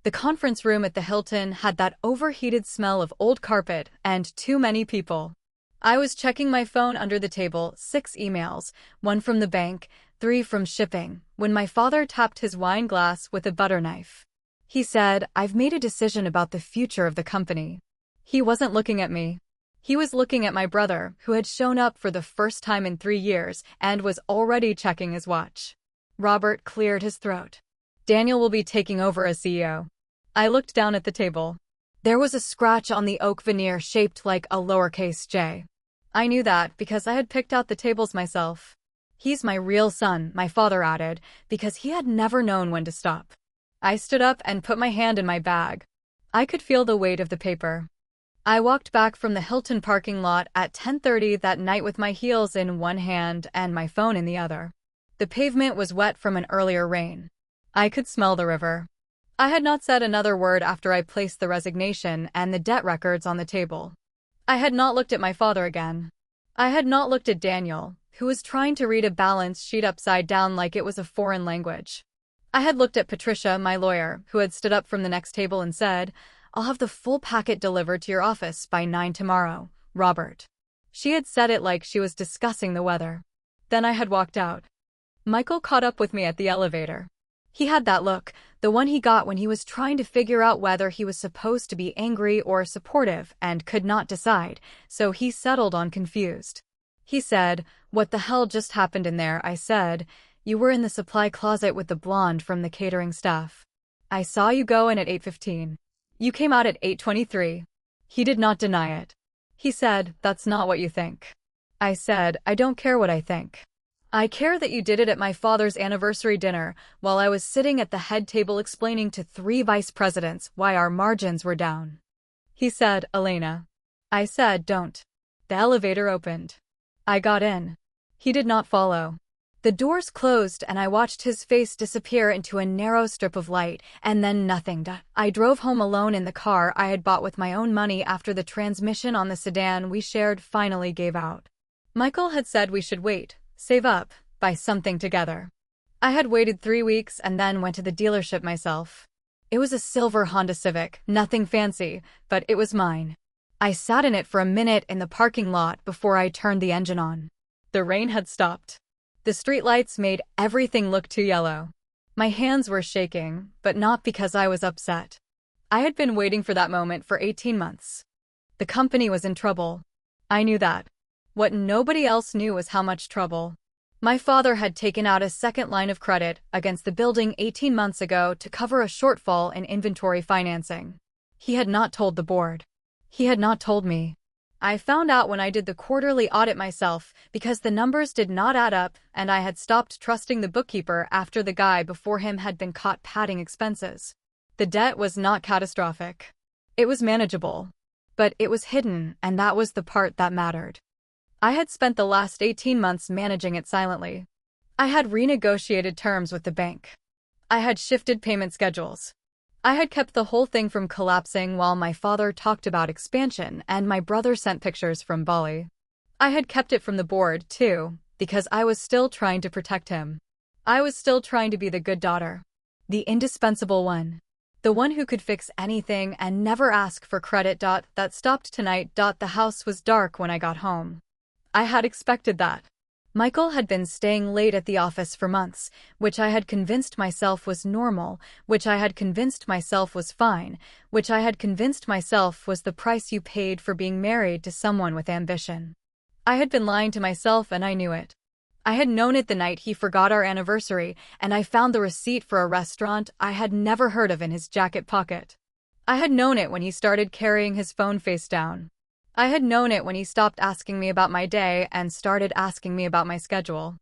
The conference room at the Hilton had that overheated smell of old carpet and too many people. I was checking my phone under the table, 6 emails, 1 from the bank, 3 from shipping, when my father tapped his wine glass with a butter knife. He said, "I've made a decision about the future of the company." He wasn't looking at me. He was looking at my brother, who had shown up for the first time in 3 years and was already checking his watch. Robert cleared his throat. "Daniel will be taking over as CEO." I looked down at the table. There was a scratch on the oak veneer shaped like a lowercase j. I knew that because I had picked out the tables myself. "He's my real son," my father added, because he had never known when to stop. I stood up and put my hand in my bag. I could feel the weight of the paper. I walked back from the Hilton parking lot at 10:30 that night with my heels in one hand and my phone in the other. The pavement was wet from an earlier rain. I could smell the river. I had not said another word after I placed the resignation and the debt records on the table. I had not looked at my father again. I had not looked at Daniel, who was trying to read a balance sheet upside down like it was a foreign language. I had looked at Patricia, my lawyer, who had stood up from the next table and said, "I'll have the full packet delivered to your office by 9 tomorrow, Robert." She had said it like she was discussing the weather. Then I had walked out. Michael caught up with me at the elevator. He had that look, the one he got when he was trying to figure out whether he was supposed to be angry or supportive and could not decide, so he settled on confused. He said, "What the hell just happened in there?" I said, "You were in the supply closet with the blonde from the catering staff. I saw you go in at 8:15. You came out at 8:23. He did not deny it. He said, "That's not what you think." I said, "I don't care what I think. I care that you did it at my father's anniversary dinner while I was sitting at the head table explaining to 3 vice presidents why our margins were down." He said, "Elena." I said, "Don't." The elevator opened. I got in. He did not follow. The doors closed and I watched his face disappear into a narrow strip of light, and then nothing. I drove home alone in the car I had bought with my own money after the transmission on the sedan we shared finally gave out. Michael had said we should wait, save up, buy something together. I had waited 3 weeks and then went to the dealership myself. It was a silver Honda Civic, nothing fancy, but it was mine. I sat in it for a minute in the parking lot before I turned the engine on. The rain had stopped. The streetlights made everything look too yellow. My hands were shaking, but not because I was upset. I had been waiting for that moment for 18 months. The company was in trouble. I knew that. What nobody else knew was how much trouble. My father had taken out a second line of credit against the building 18 months ago to cover a shortfall in inventory financing. He had not told the board. He had not told me. I found out when I did the quarterly audit myself because the numbers did not add up and I had stopped trusting the bookkeeper after the guy before him had been caught padding expenses. The debt was not catastrophic. It was manageable. But it was hidden, and that was the part that mattered. I had spent the last 18 months managing it silently. I had renegotiated terms with the bank. I had shifted payment schedules. I had kept the whole thing from collapsing while my father talked about expansion and my brother sent pictures from Bali. I had kept it from the board, too, because I was still trying to protect him. I was still trying to be the good daughter. The indispensable one. The one who could fix anything and never ask for credit. That stopped tonight. The house was dark when I got home. I had expected that. Michael had been staying late at the office for months, which I had convinced myself was normal, which I had convinced myself was fine, which I had convinced myself was the price you paid for being married to someone with ambition. I had been lying to myself and I knew it. I had known it the night he forgot our anniversary, and I found the receipt for a restaurant I had never heard of in his jacket pocket. I had known it when he started carrying his phone face down. I had known it when he stopped asking me about my day and started asking me about my schedule.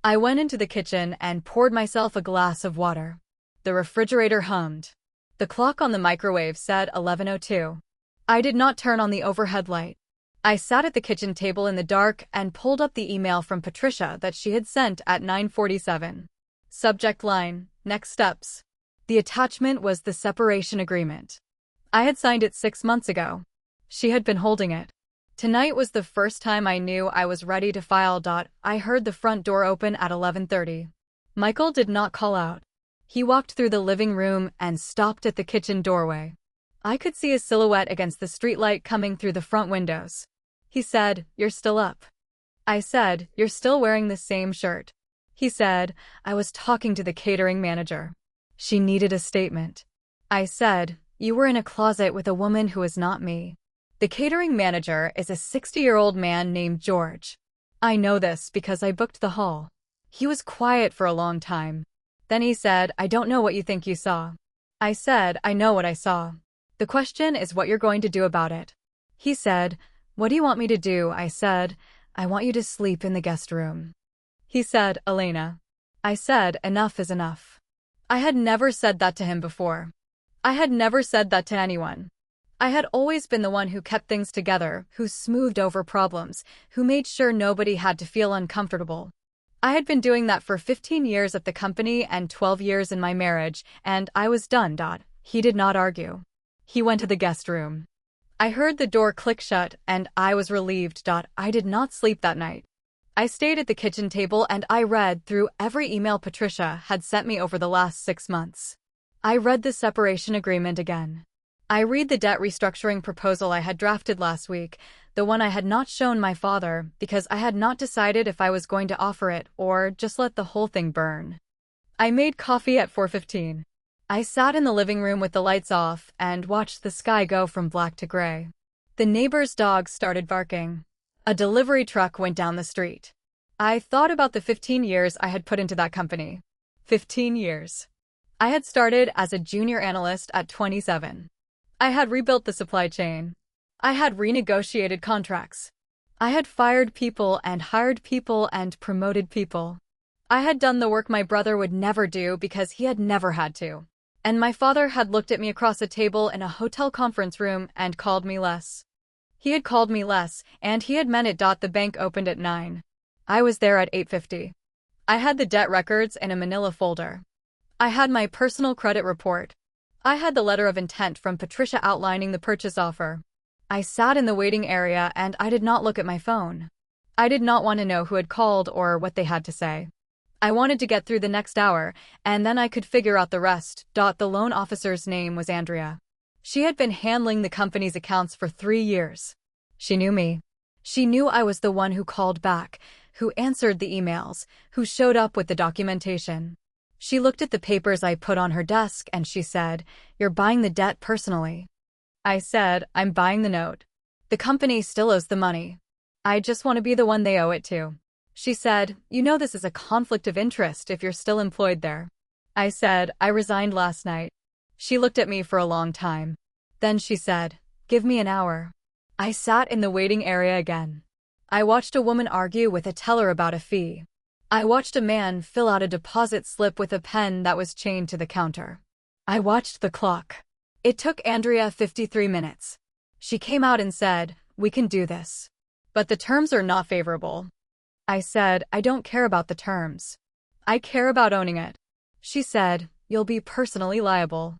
I went into the kitchen and poured myself a glass of water. The refrigerator hummed. The clock on the microwave said 11:02. I did not turn on the overhead light. I sat at the kitchen table in the dark and pulled up the email from Patricia that she had sent at 9:47. Subject line, next steps. The attachment was the separation agreement. I had signed it 6 months ago. She had been holding it. Tonight was the first time I knew I was ready to file. I heard the front door open at 11:30. Michael did not call out. He walked through the living room and stopped at the kitchen doorway. I could see his silhouette against the streetlight coming through the front windows. He said, "You're still up." I said, "You're still wearing the same shirt." He said, "I was talking to the catering manager. She needed a statement." I said, "You were in a closet with a woman who is not me." The catering manager is a 60-year-old man named George. I know this because I booked the hall. He was quiet for a long time. Then he said, "I don't know what you think you saw." I said, "I know what I saw. The question is what you're going to do about it." He said, "What do you want me to do?" I said, "I want you to sleep in the guest room." He said, "Elena." I said, "Enough is enough." I had never said that to him before. I had never said that to anyone. I had always been the one who kept things together, who smoothed over problems, who made sure nobody had to feel uncomfortable. I had been doing that for 15 years at the company and 12 years in my marriage, and I was done. He did not argue. He went to the guest room. I heard the door click shut, and I was relieved. I did not sleep that night. I stayed at the kitchen table and I read through every email Patricia had sent me over the last 6 months. I read the separation agreement again. I read the debt restructuring proposal I had drafted last week, the one I had not shown my father because I had not decided if I was going to offer it or just let the whole thing burn. I made coffee at 4:15. I sat in the living room with the lights off and watched the sky go from black to gray. The neighbor's dog started barking. A delivery truck went down the street. I thought about the 15 years I had put into that company. 15 years. I had started as a junior analyst at 27. I had rebuilt the supply chain. I had renegotiated contracts. I had fired people and hired people and promoted people. I had done the work my brother would never do because he had never had to. And my father had looked at me across a table in a hotel conference room and called me less. He had called me less, and he had meant it. The bank opened at 9. I was there at 8:50. I had the debt records in a manila folder. I had my personal credit report. I had the letter of intent from Patricia outlining the purchase offer. I sat in the waiting area and I did not look at my phone. I did not want to know who had called or what they had to say. I wanted to get through the next hour, and then I could figure out the rest. The loan officer's name was Andrea. She had been handling the company's accounts for 3 years. She knew me. She knew I was the one who called back, who answered the emails, who showed up with the documentation. She looked at the papers I put on her desk and she said, "You're buying the debt personally." I said, "I'm buying the note. The company still owes the money. I just want to be the one they owe it to." She said, "You know this is a conflict of interest if you're still employed there." I said, "I resigned last night." She looked at me for a long time. Then she said, "Give me an hour." I sat in the waiting area again. I watched a woman argue with a teller about a fee. I watched a man fill out a deposit slip with a pen that was chained to the counter. I watched the clock. It took Andrea 53 minutes. She came out and said, "We can do this. But the terms are not favorable." I said, "I don't care about the terms. I care about owning it." She said, "You'll be personally liable."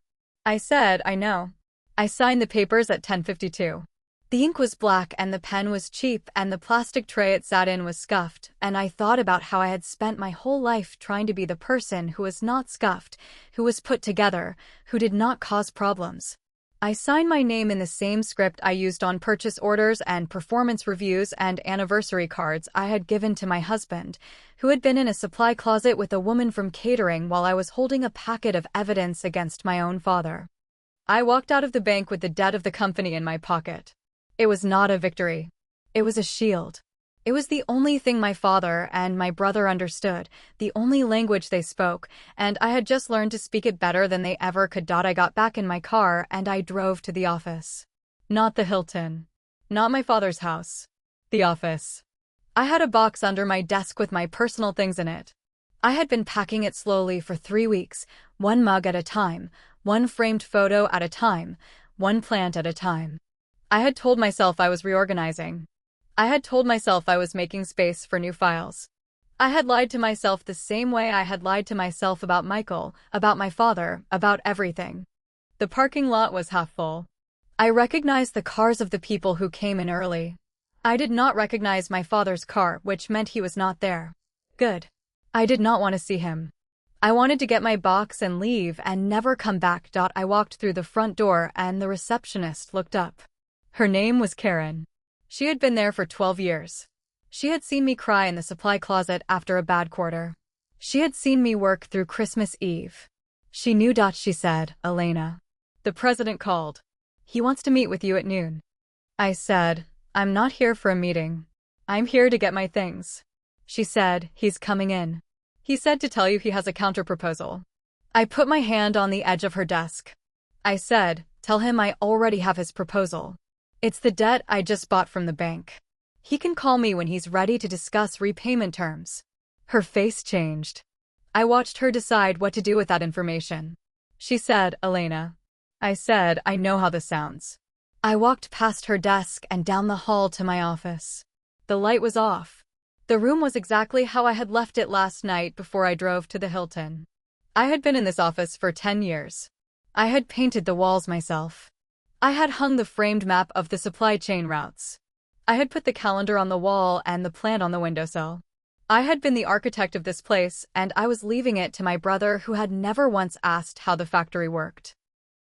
I said, "I know." I signed the papers at 10:52. The ink was black and the pen was cheap and the plastic tray it sat in was scuffed, and I thought about how I had spent my whole life trying to be the person who was not scuffed, who was put together, who did not cause problems. I signed my name in the same script I used on purchase orders and performance reviews and anniversary cards I had given to my husband, who had been in a supply closet with a woman from catering while I was holding a packet of evidence against my own father. I walked out of the bank with the debt of the company in my pocket. It was not a victory. It was a shield. It was the only thing my father and my brother understood, the only language they spoke, and I had just learned to speak it better than they ever could. I got back in my car and I drove to the office. Not the Hilton. Not my father's house. The office. I had a box under my desk with my personal things in it. I had been packing it slowly for 3 weeks, one mug at a time, one framed photo at a time, one plant at a time. I had told myself I was reorganizing. I had told myself I was making space for new files. I had lied to myself the same way I had lied to myself about Michael, about my father, about everything. The parking lot was half full. I recognized the cars of the people who came in early. I did not recognize my father's car, which meant he was not there. Good. I did not want to see him. I wanted to get my box and leave and never come back. I walked through the front door and the receptionist looked up. Her name was Karen. She had been there for 12 years. She had seen me cry in the supply closet after a bad quarter. She had seen me work through Christmas Eve. She knew. She said, Elena. The president called. He wants to meet with you at noon. I said, I'm not here for a meeting. I'm here to get my things. She said, he's coming in. He said to tell you he has a counterproposal. I put my hand on the edge of her desk. I said, tell him I already have his proposal. It's the debt I just bought from the bank. He can call me when he's ready to discuss repayment terms. Her face changed. I watched her decide what to do with that information. She said, Elena. I said, I know how this sounds. I walked past her desk and down the hall to my office. The light was off. The room was exactly how I had left it last night before I drove to the Hilton. I had been in this office for 10 years. I had painted the walls myself. I had hung the framed map of the supply chain routes. I had put the calendar on the wall and the plan on the windowsill. I had been the architect of this place, and I was leaving it to my brother who had never once asked how the factory worked.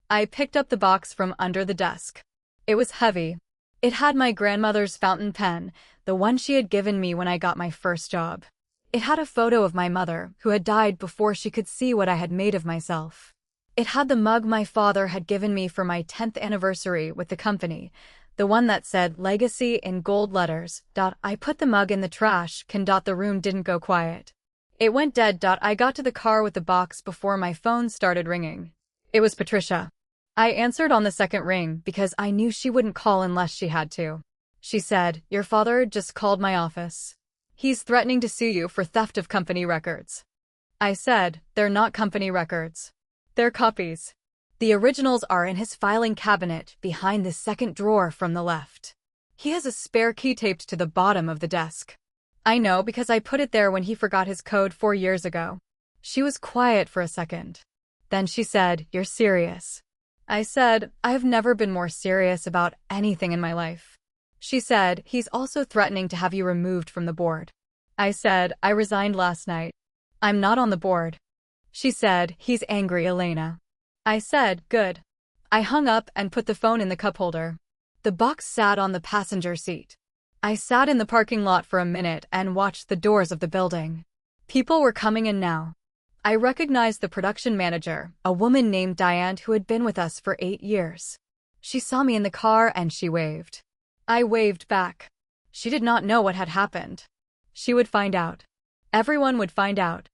I picked up the box from under the desk. It was heavy. It had my grandmother's fountain pen, the one she had given me when I got my first job. It had a photo of my mother, who had died before she could see what I had made of myself. It had the mug my father had given me for my 10th anniversary with the company, the one that said Legacy in gold letters. I put the mug in the trash can. The room didn't go quiet. It went dead. I got to the car with the box before my phone started ringing. It was Patricia. I answered on the second ring because I knew she wouldn't call unless she had to. She said, your father just called my office. He's threatening to sue you for theft of company records. I said, they're not company records. They're copies. The originals are in his filing cabinet behind the second drawer from the left. He has a spare key taped to the bottom of the desk. I know because I put it there when he forgot his code 4 years ago. She was quiet for a second. Then she said, you're serious. I said, I've never been more serious about anything in my life. She said, he's also threatening to have you removed from the board. I said, I resigned last night. I'm not on the board. She said, he's angry, Elena. I said, good. I hung up and put the phone in the cup holder. The box sat on the passenger seat. I sat in the parking lot for a minute and watched the doors of the building. People were coming in now. I recognized the production manager, a woman named Diane who had been with us for 8 years. She saw me in the car and she waved. I waved back. She did not know what had happened. She would find out. Everyone would find out.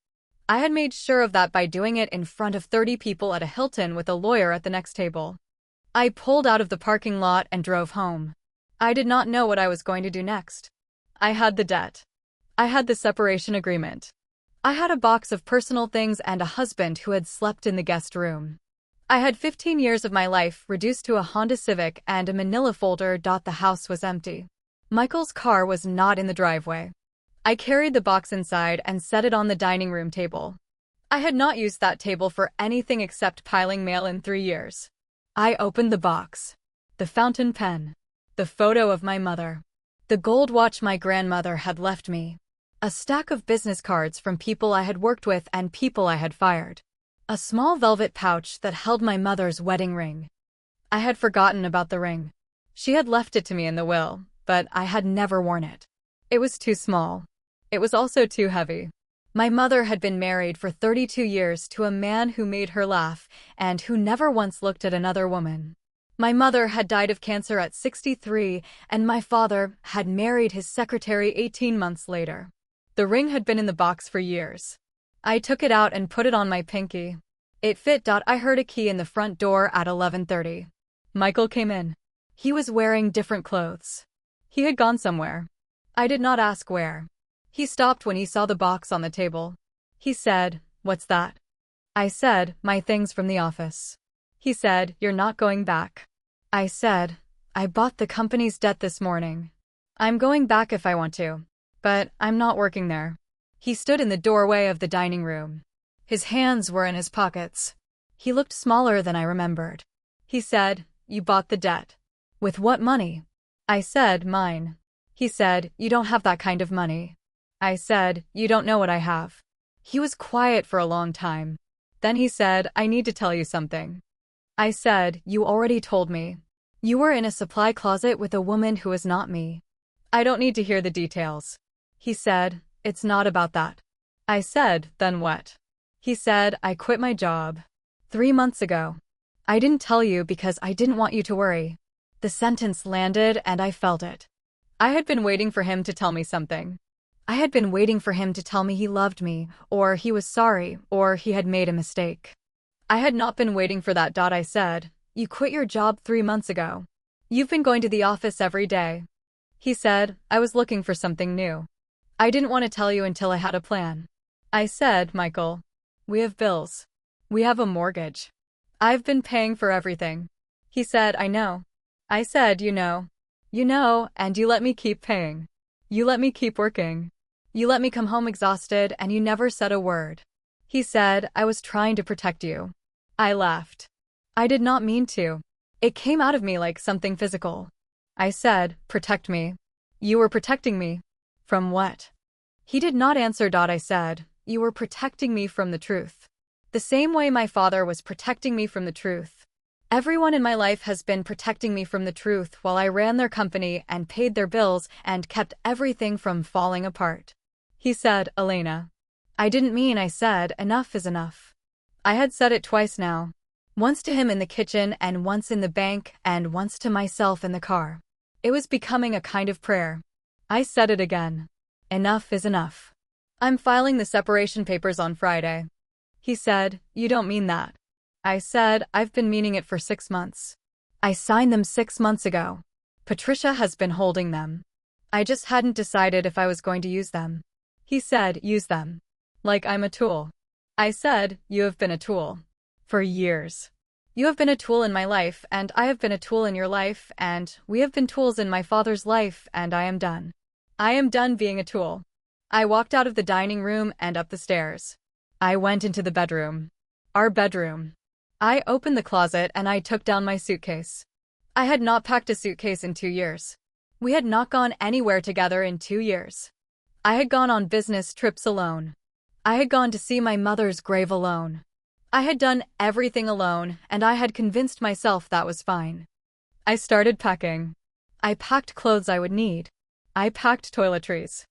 I had made sure of that by doing it in front of 30 people at a Hilton with a lawyer at the next table. I pulled out of the parking lot and drove home. I did not know what I was going to do next. I had the debt. I had the separation agreement. I had a box of personal things and a husband who had slept in the guest room. I had 15 years of my life reduced to a Honda Civic and a manila folder. The house was empty. Michael's car was not in the driveway. I carried the box inside and set it on the dining room table. I had not used that table for anything except piling mail in 3 years. I opened the box. The fountain pen. The photo of my mother. The gold watch my grandmother had left me. A stack of business cards from people I had worked with and people I had fired. A small velvet pouch that held my mother's wedding ring. I had forgotten about the ring. She had left it to me in the will, but I had never worn it. It was too small. It was also too heavy. My mother had been married for 32 years to a man who made her laugh and who never once looked at another woman. My mother had died of cancer at 63, and my father had married his secretary 18 months later. The ring had been in the box for years. I took it out and put it on my pinky. It fit. I heard a key in the front door at 11:30. Michael came in. He was wearing different clothes. He had gone somewhere. I did not ask where. He stopped when he saw the box on the table. He said, "What's that?" I said, "My things from the office." He said, "You're not going back." I said, "I bought the company's debt this morning. I'm going back if I want to, but I'm not working there." He stood in the doorway of the dining room. His hands were in his pockets. He looked smaller than I remembered. He said, "You bought the debt. With what money?" I said, "Mine." He said, "You don't have that kind of money." I said, "You don't know what I have." He was quiet for a long time. Then he said, I need to tell you something. I said, you already told me. You were in a supply closet with a woman who is not me. I don't need to hear the details. He said, it's not about that. I said, then what? He said, I quit my job 3 months ago. I didn't tell you because I didn't want you to worry. The sentence landed and I felt it. I had been waiting for him to tell me something. I had been waiting for him to tell me he loved me, or he was sorry, or he had made a mistake. I had not been waiting for that. I said, you quit your job 3 months ago. You've been going to the office every day. He said, I was looking for something new. I didn't want to tell you until I had a plan. I said, Michael, we have bills. We have a mortgage. I've been paying for everything. He said, I know. I said, you know, and you let me keep paying. You let me keep working. You let me come home exhausted and you never said a word. He said, I was trying to protect you. I laughed. I did not mean to. It came out of me like something physical. I said, protect me. You were protecting me. From what? He did not answer. I said, you were protecting me from the truth. The same way my father was protecting me from the truth. Everyone in my life has been protecting me from the truth while I ran their company and paid their bills and kept everything from falling apart. He said, Elena. I didn't mean. I said, enough is enough. I had said it twice now. Once to him in the kitchen and once in the bank and once to myself in the car. It was becoming a kind of prayer. I said it again. Enough is enough. I'm filing the separation papers on Friday. He said, you don't mean that. I said, I've been meaning it for 6 months. I signed them 6 months ago. Patricia has been holding them. I just hadn't decided if I was going to use them. He said, use them. Like I'm a tool. I said, you have been a tool. For years. You have been a tool in my life, and I have been a tool in your life, and we have been tools in my father's life, and I am done. I am done being a tool. I walked out of the dining room and up the stairs. I went into the bedroom. Our bedroom. I opened the closet and I took down my suitcase. I had not packed a suitcase in 2 years. We had not gone anywhere together in 2 years. I had gone on business trips alone. I had gone to see my mother's grave alone. I had done everything alone, and I had convinced myself that was fine. I started packing. I packed clothes I would need. I packed toiletries.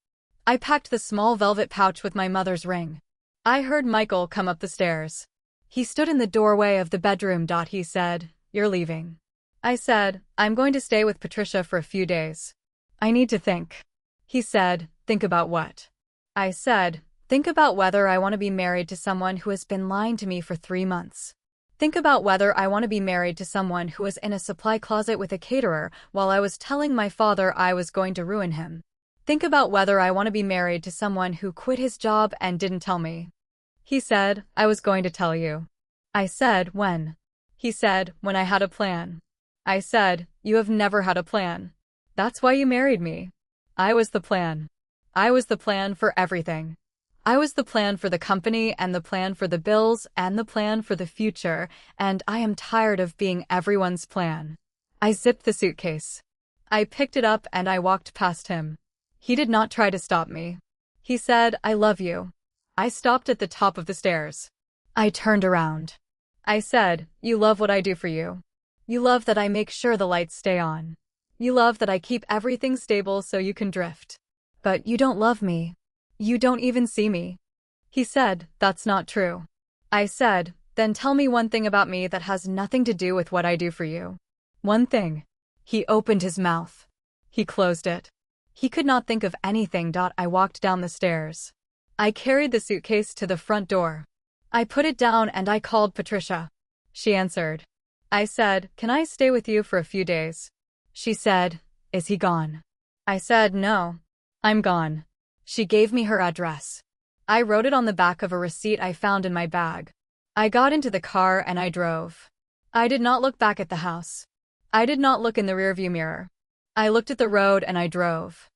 I packed the small velvet pouch with my mother's ring. I heard Michael come up the stairs. He stood in the doorway of the bedroom. He said, you're leaving. I said, I'm going to stay with Patricia for a few days. I need to think. He said, think about what? I said, think about whether I want to be married to someone who has been lying to me for 3 months. Think about whether I want to be married to someone who was in a supply closet with a caterer while I was telling my father I was going to ruin him. Think about whether I want to be married to someone who quit his job and didn't tell me. He said, I was going to tell you. I said, when? He said, when I had a plan. I said, you have never had a plan. That's why you married me. I was the plan. I was the plan for everything. I was the plan for the company and the plan for the bills and the plan for the future, and I am tired of being everyone's plan. I zipped the suitcase. I picked it up and I walked past him. He did not try to stop me. He said, I love you. I stopped at the top of the stairs. I turned around. I said, you love what I do for you. You love that I make sure the lights stay on. You love that I keep everything stable so you can drift. But you don't love me. You don't even see me. He said, that's not true. I said, then tell me one thing about me that has nothing to do with what I do for you. One thing. He opened his mouth. He closed it. He could not think of anything. I walked down the stairs. I carried the suitcase to the front door. I put it down and I called Patricia. She answered. I said, can I stay with you for a few days? She said, is he gone? I said, no. I'm gone. She gave me her address. I wrote it on the back of a receipt I found in my bag. I got into the car and I drove. I did not look back at the house. I did not look in the rearview mirror. I looked at the road and I drove.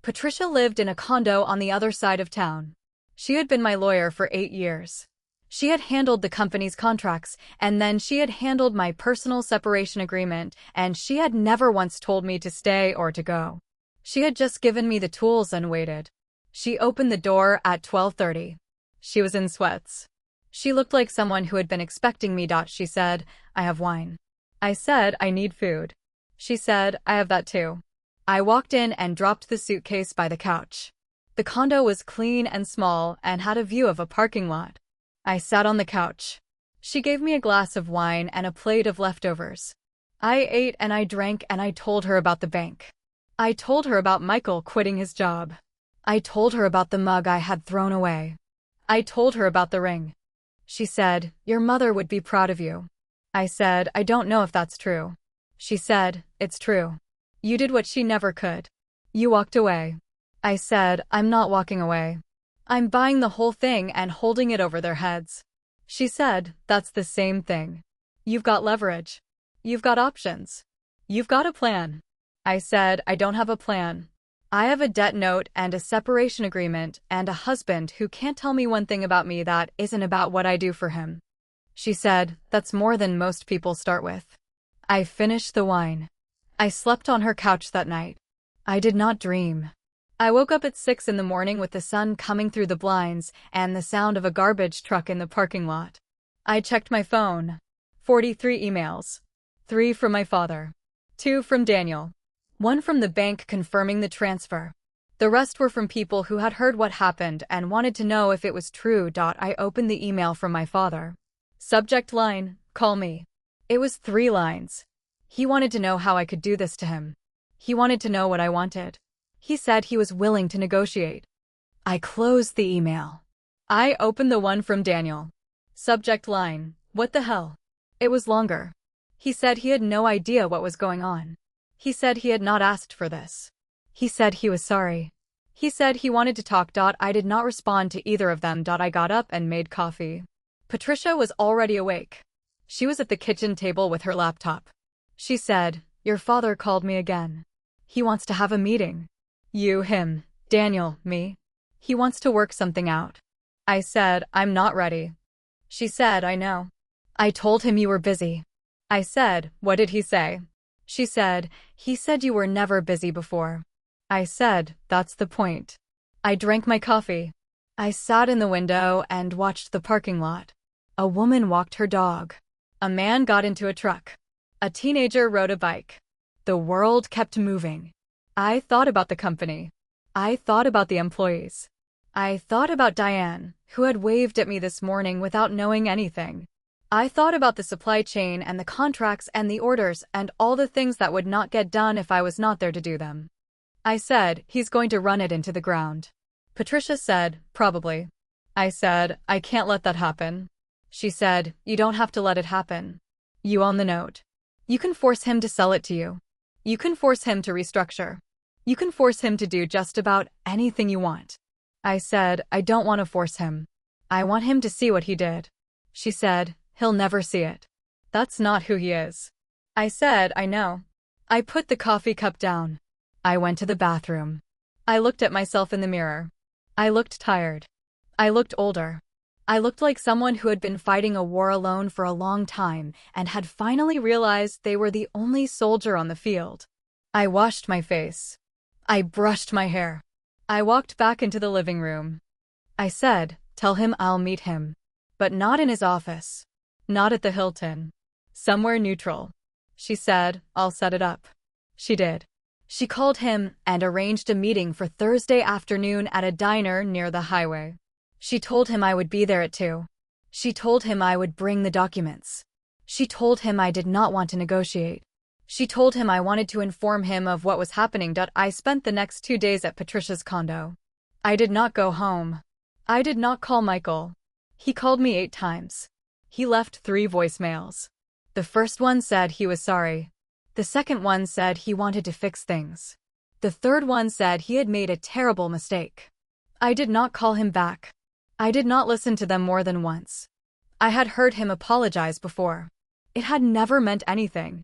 Patricia lived in a condo on the other side of town. She had been my lawyer for 8 years. She had handled the company's contracts, and then she had handled my personal separation agreement, and she had never once told me to stay or to go. She had just given me the tools and waited. She opened the door at 12:30. She was in sweats. She looked like someone who had been expecting me. She said, I have wine. I said, I need food. She said, I have that too. I walked in and dropped the suitcase by the couch. The condo was clean and small and had a view of a parking lot. I sat on the couch. She gave me a glass of wine and a plate of leftovers. I ate and I drank and I told her about the bank. I told her about Michael quitting his job. I told her about the mug I had thrown away. I told her about the ring. She said, your mother would be proud of you. I said, I don't know if that's true. She said, it's true. You did what she never could. You walked away. I said, I'm not walking away. I'm buying the whole thing and holding it over their heads. She said, that's the same thing. You've got leverage. You've got options. You've got a plan. I said, I don't have a plan. I have a debt note and a separation agreement and a husband who can't tell me one thing about me that isn't about what I do for him. She said, that's more than most people start with. I finished the wine. I slept on her couch that night. I did not dream. I woke up at 6 in the morning with the sun coming through the blinds and the sound of a garbage truck in the parking lot. I checked my phone. 43 emails. 3 from my father. 2 from Daniel. 1 from the bank confirming the transfer. The rest were from people who had heard what happened and wanted to know if it was true. I opened the email from my father. Subject line, call me. It was 3 lines. He wanted to know how I could do this to him. He wanted to know what I wanted. He said he was willing to negotiate. I closed the email. I opened the one from Daniel. Subject line, what the hell? It was longer. He said he had no idea what was going on. He said he had not asked for this. He said he was sorry. He said he wanted to talk. I did not respond to either of them. I got up and made coffee. Patricia was already awake. She was at the kitchen table with her laptop. She said, your father called me again. He wants to have a meeting. You, him, Daniel, me. He wants to work something out. I said, I'm not ready. She said, I know. I told him you were busy. I said, what did he say? She said, he said you were never busy before. I said, that's the point. I drank my coffee. I sat in the window and watched the parking lot. A woman walked her dog. A man got into a truck. A teenager rode a bike. The world kept moving. I thought about the company. I thought about the employees. I thought about Diane, who had waved at me this morning without knowing anything. I thought about the supply chain and the contracts and the orders and all the things that would not get done if I was not there to do them. I said, he's going to run it into the ground. Patricia said, probably. I said, I can't let that happen. She said, you don't have to let it happen. You own the note. You can force him to sell it to you. You can force him to restructure. You can force him to do just about anything you want. I said, I don't want to force him. I want him to see what he did. She said, he'll never see it. That's not who he is. I said, I know. I put the coffee cup down. I went to the bathroom. I looked at myself in the mirror. I looked tired. I looked older. I looked like someone who had been fighting a war alone for a long time and had finally realized they were the only soldier on the field. I washed my face. I brushed my hair. I walked back into the living room. I said, tell him I'll meet him. But not in his office. Not at the Hilton. Somewhere neutral. She said, I'll set it up. She did. She called him and arranged a meeting for Thursday afternoon at a diner near the highway. She told him I would be there at 2. She told him I would bring the documents. She told him I did not want to negotiate. She told him I wanted to inform him of what was happening. I spent the next 2 days at Patricia's condo. I did not go home. I did not call Michael. He called me 8 times. He left 3 voicemails. The first one said he was sorry. The second one said he wanted to fix things. The third one said he had made a terrible mistake. I did not call him back. I did not listen to them more than once. I had heard him apologize before. It had never meant anything.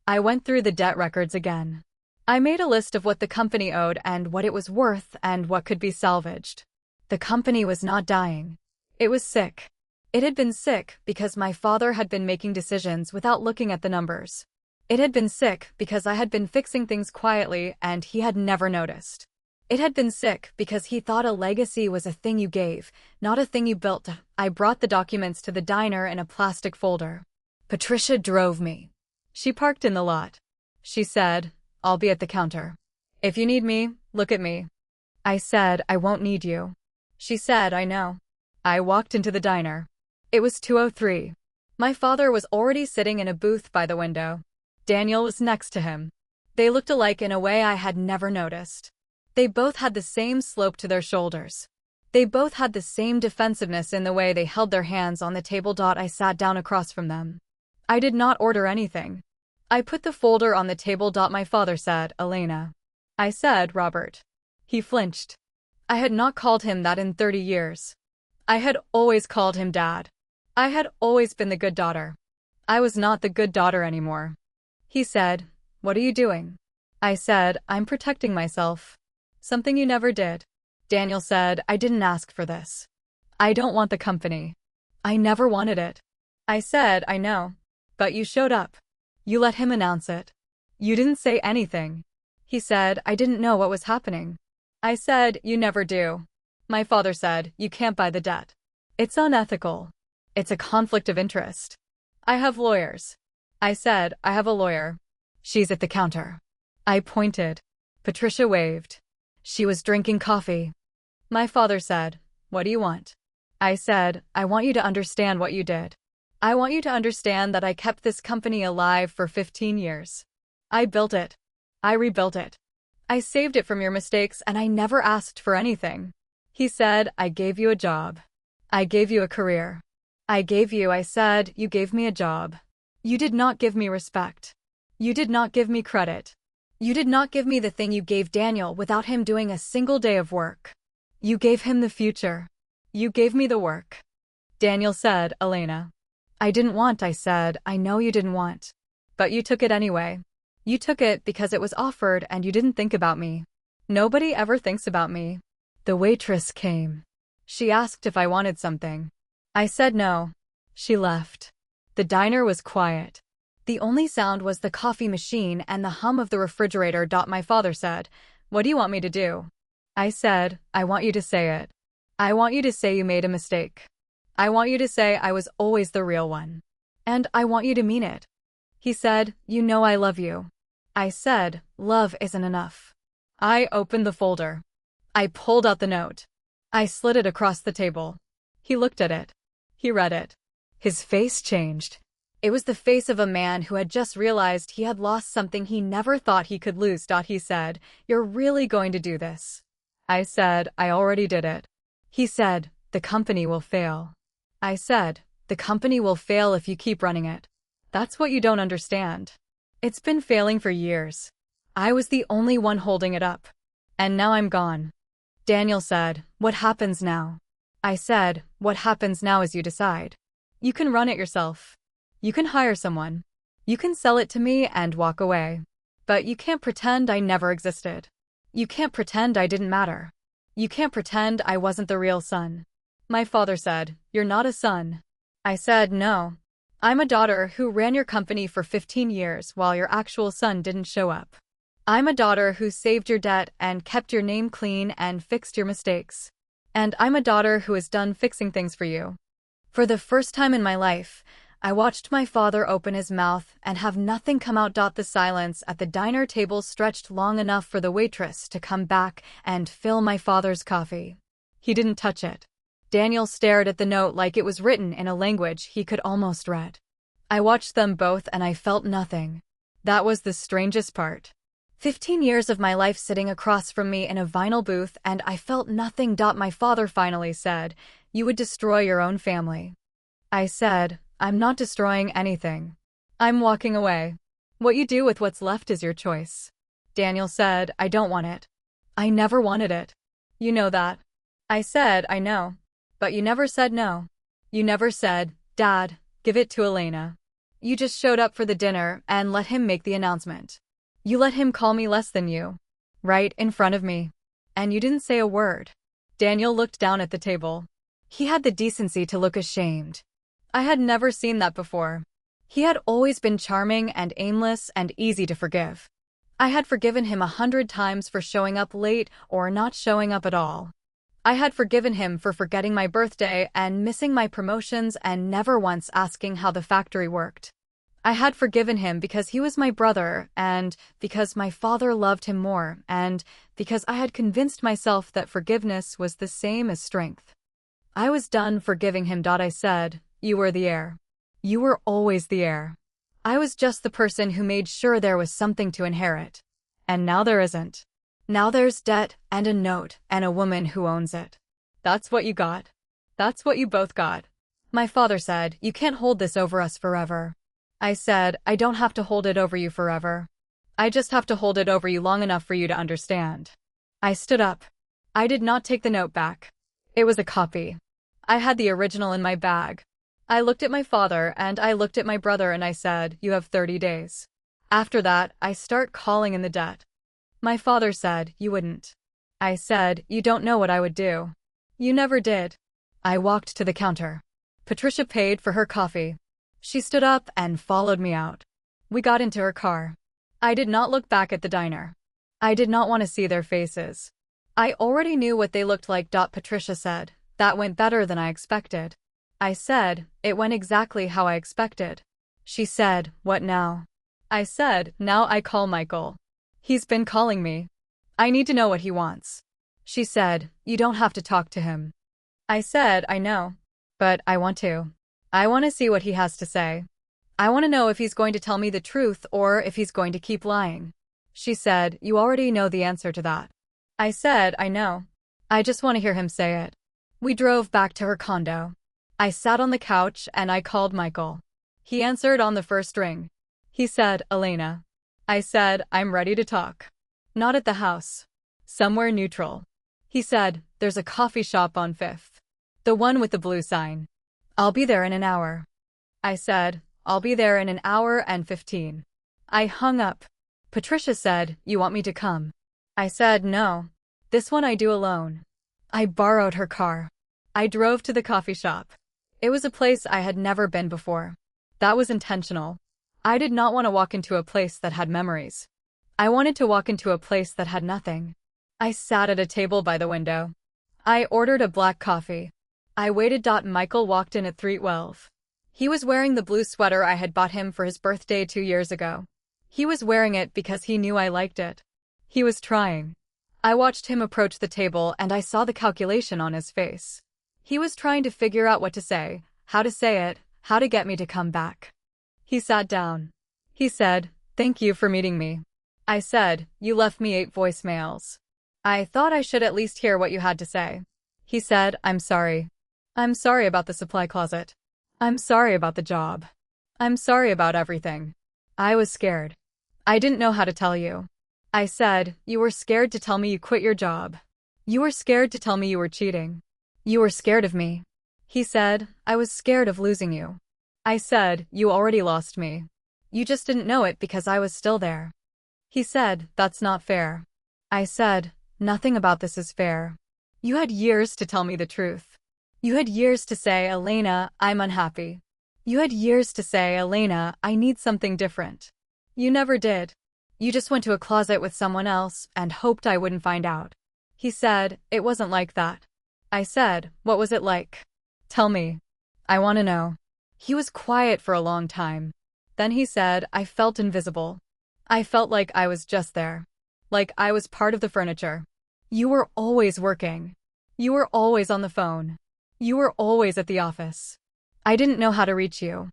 I went through the debt records again. I made a list of what the company owed and what it was worth and what could be salvaged. The company was not dying. It was sick. It had been sick because my father had been making decisions without looking at the numbers. It had been sick because I had been fixing things quietly and he had never noticed. It had been sick because he thought a legacy was a thing you gave, not a thing you built. I brought the documents to the diner in a plastic folder. Patricia drove me. She parked in the lot. She said, "I'll be at the counter. If you need me, look at me." I said, "I won't need you." She said, "I know." I walked into the diner. It was 2:03. My father was already sitting in a booth by the window. Daniel was next to him. They looked alike in a way I had never noticed. They both had the same slope to their shoulders. They both had the same defensiveness in the way they held their hands on the table. I sat down across from them. I did not order anything. I put the folder on the table. My father said, "Elena." I said, "Robert." He flinched. I had not called him that in 30 years. I had always called him Dad. I had always been the good daughter. I was not the good daughter anymore. He said, "What are you doing?" I said, "I'm protecting myself." "Something you never did." Daniel said, "I didn't ask for this. I don't want the company. I never wanted it." I said, "I know. But you showed up. You let him announce it. You didn't say anything." He said, "I didn't know what was happening." I said, "You never do." My father said, "You can't buy the debt. It's unethical. It's a conflict of interest. I have lawyers." I said, "I have a lawyer." "She's at the counter." I pointed. Patricia waved. She was drinking coffee. My father said, "What do you want?" I said, "I want you to understand what you did. I want you to understand that I kept this company alive for 15 years. I built it. I rebuilt it. I saved it from your mistakes, and I never asked for anything." He said, "I gave you a job. I gave you a career. I said, "You gave me a job. You did not give me respect. You did not give me credit. You did not give me the thing you gave Daniel without him doing a single day of work. You gave him the future. You gave me the work." Daniel said, "Elena." "I didn't want," I said. "I know you didn't want. But you took it anyway. You took it because it was offered and you didn't think about me. Nobody ever thinks about me." The waitress came. She asked if I wanted something. I said no. She left. The diner was quiet. The only sound was the coffee machine and the hum of the refrigerator. My father said, "What do you want me to do?" I said, "I want you to say it. I want you to say you made a mistake. I want you to say I was always the real one. And I want you to mean it." He said, "You know I love you." I said, "Love isn't enough." I opened the folder. I pulled out the note. I slid it across the table. He looked at it. He read it. His face changed. It was the face of a man who had just realized he had lost something he never thought he could lose. He said, "You're really going to do this?" I said, "I already did it." He said, "The company will fail." I said, "The company will fail if you keep running it. That's what you don't understand. It's been failing for years. I was the only one holding it up. And now I'm gone." Daniel said, "What happens now?" I said, "What happens now is you decide. You can run it yourself. You can hire someone. You can sell it to me and walk away. But you can't pretend I never existed. You can't pretend I didn't matter. You can't pretend I wasn't the real son." My father said, "You're not a son." I said, "No. I'm a daughter who ran your company for 15 years while your actual son didn't show up. I'm a daughter who saved your debt and kept your name clean and fixed your mistakes. And I'm a daughter who is done fixing things for you." For the first time in my life, I watched my father open his mouth and have nothing come out. The silence at the diner table stretched long enough for the waitress to come back and fill my father's coffee. He didn't touch it. Daniel stared at the note like it was written in a language he could almost read. I watched them both and I felt nothing. That was the strangest part. 15 years of my life sitting across from me in a vinyl booth and I felt nothing. My father finally said, "You would destroy your own family." I said, "I'm not destroying anything. I'm walking away. What you do with what's left is your choice." Daniel said, "I don't want it. I never wanted it. You know that." I said, "I know. But you never said no. You never said, 'Dad, give it to Elena.' You just showed up for the dinner and let him make the announcement. You let him call me less than you. Right in front of me. And you didn't say a word." Daniel looked down at the table. He had the decency to look ashamed. I had never seen that before. He had always been charming and aimless and easy to forgive. I had forgiven him 100 times for showing up late or not showing up at all. I had forgiven him for forgetting my birthday and missing my promotions and never once asking how the factory worked. I had forgiven him because he was my brother, and because my father loved him more, and because I had convinced myself that forgiveness was the same as strength. I was done forgiving him. I said, "You were the heir. You were always the heir. I was just the person who made sure there was something to inherit. And now there isn't. Now there's debt and a note and a woman who owns it. That's what you got. That's what you both got." My father said, "You can't hold this over us forever." I said, "I don't have to hold it over you forever. I just have to hold it over you long enough for you to understand." I stood up. I did not take the note back. It was a copy. I had the original in my bag. I looked at my father and I looked at my brother and I said, "You have 30 days. After that, I start calling in the debt." My father said, "You wouldn't." I said, "You don't know what I would do." "You never did." I walked to the counter. Patricia paid for her coffee. She stood up and followed me out. We got into her car. I did not look back at the diner. I did not want to see their faces. I already knew what they looked like. Patricia said, "That went better than I expected." I said, "It went exactly how I expected." She said, "What now?" I said, "Now I call Michael. He's been calling me. I need to know what he wants." She said, "You don't have to talk to him." I said, "I know. But I want to. I want to see what he has to say. I want to know if he's going to tell me the truth or if he's going to keep lying." She said, "You already know the answer to that." I said, "I know. I just want to hear him say it." We drove back to her condo. I sat on the couch and I called Michael. He answered on the first ring. He said, "Elena." I said, "I'm ready to talk." "Not at the house. Somewhere neutral." He said, "There's a coffee shop on 5th. The one with the blue sign. I'll be there in an hour." I said, "I'll be there in an hour and 15. I hung up. Patricia said, "You want me to come?" I said, "No. This one I do alone." I borrowed her car. I drove to the coffee shop. It was a place I had never been before. That was intentional. I did not want to walk into a place that had memories. I wanted to walk into a place that had nothing. I sat at a table by the window. I ordered a black coffee. I waited. Michael walked in at 3:12. He was wearing the blue sweater I had bought him for his birthday 2 years ago. He was wearing it because he knew I liked it. He was trying. I watched him approach the table and I saw the calculation on his face. He was trying to figure out what to say, how to say it, how to get me to come back. He sat down. He said, "Thank you for meeting me." I said, "You left me 8 voicemails. I thought I should at least hear what you had to say." He said, "I'm sorry. I'm sorry about the supply closet. I'm sorry about the job. I'm sorry about everything. I was scared. I didn't know how to tell you." I said, "You were scared to tell me you quit your job. You were scared to tell me you were cheating. You were scared of me." He said, "I was scared of losing you." I said, "You already lost me. You just didn't know it because I was still there." He said, "That's not fair." I said, "Nothing about this is fair. You had years to tell me the truth. You had years to say, 'Elena, I'm unhappy.' You had years to say, 'Elena, I need something different.' You never did. You just went to a closet with someone else and hoped I wouldn't find out." He said, "It wasn't like that." I said, "What was it like? Tell me. I want to know." He was quiet for a long time. Then he said, "I felt invisible. I felt like I was just there. Like I was part of the furniture. You were always working. You were always on the phone. You were always at the office. I didn't know how to reach you."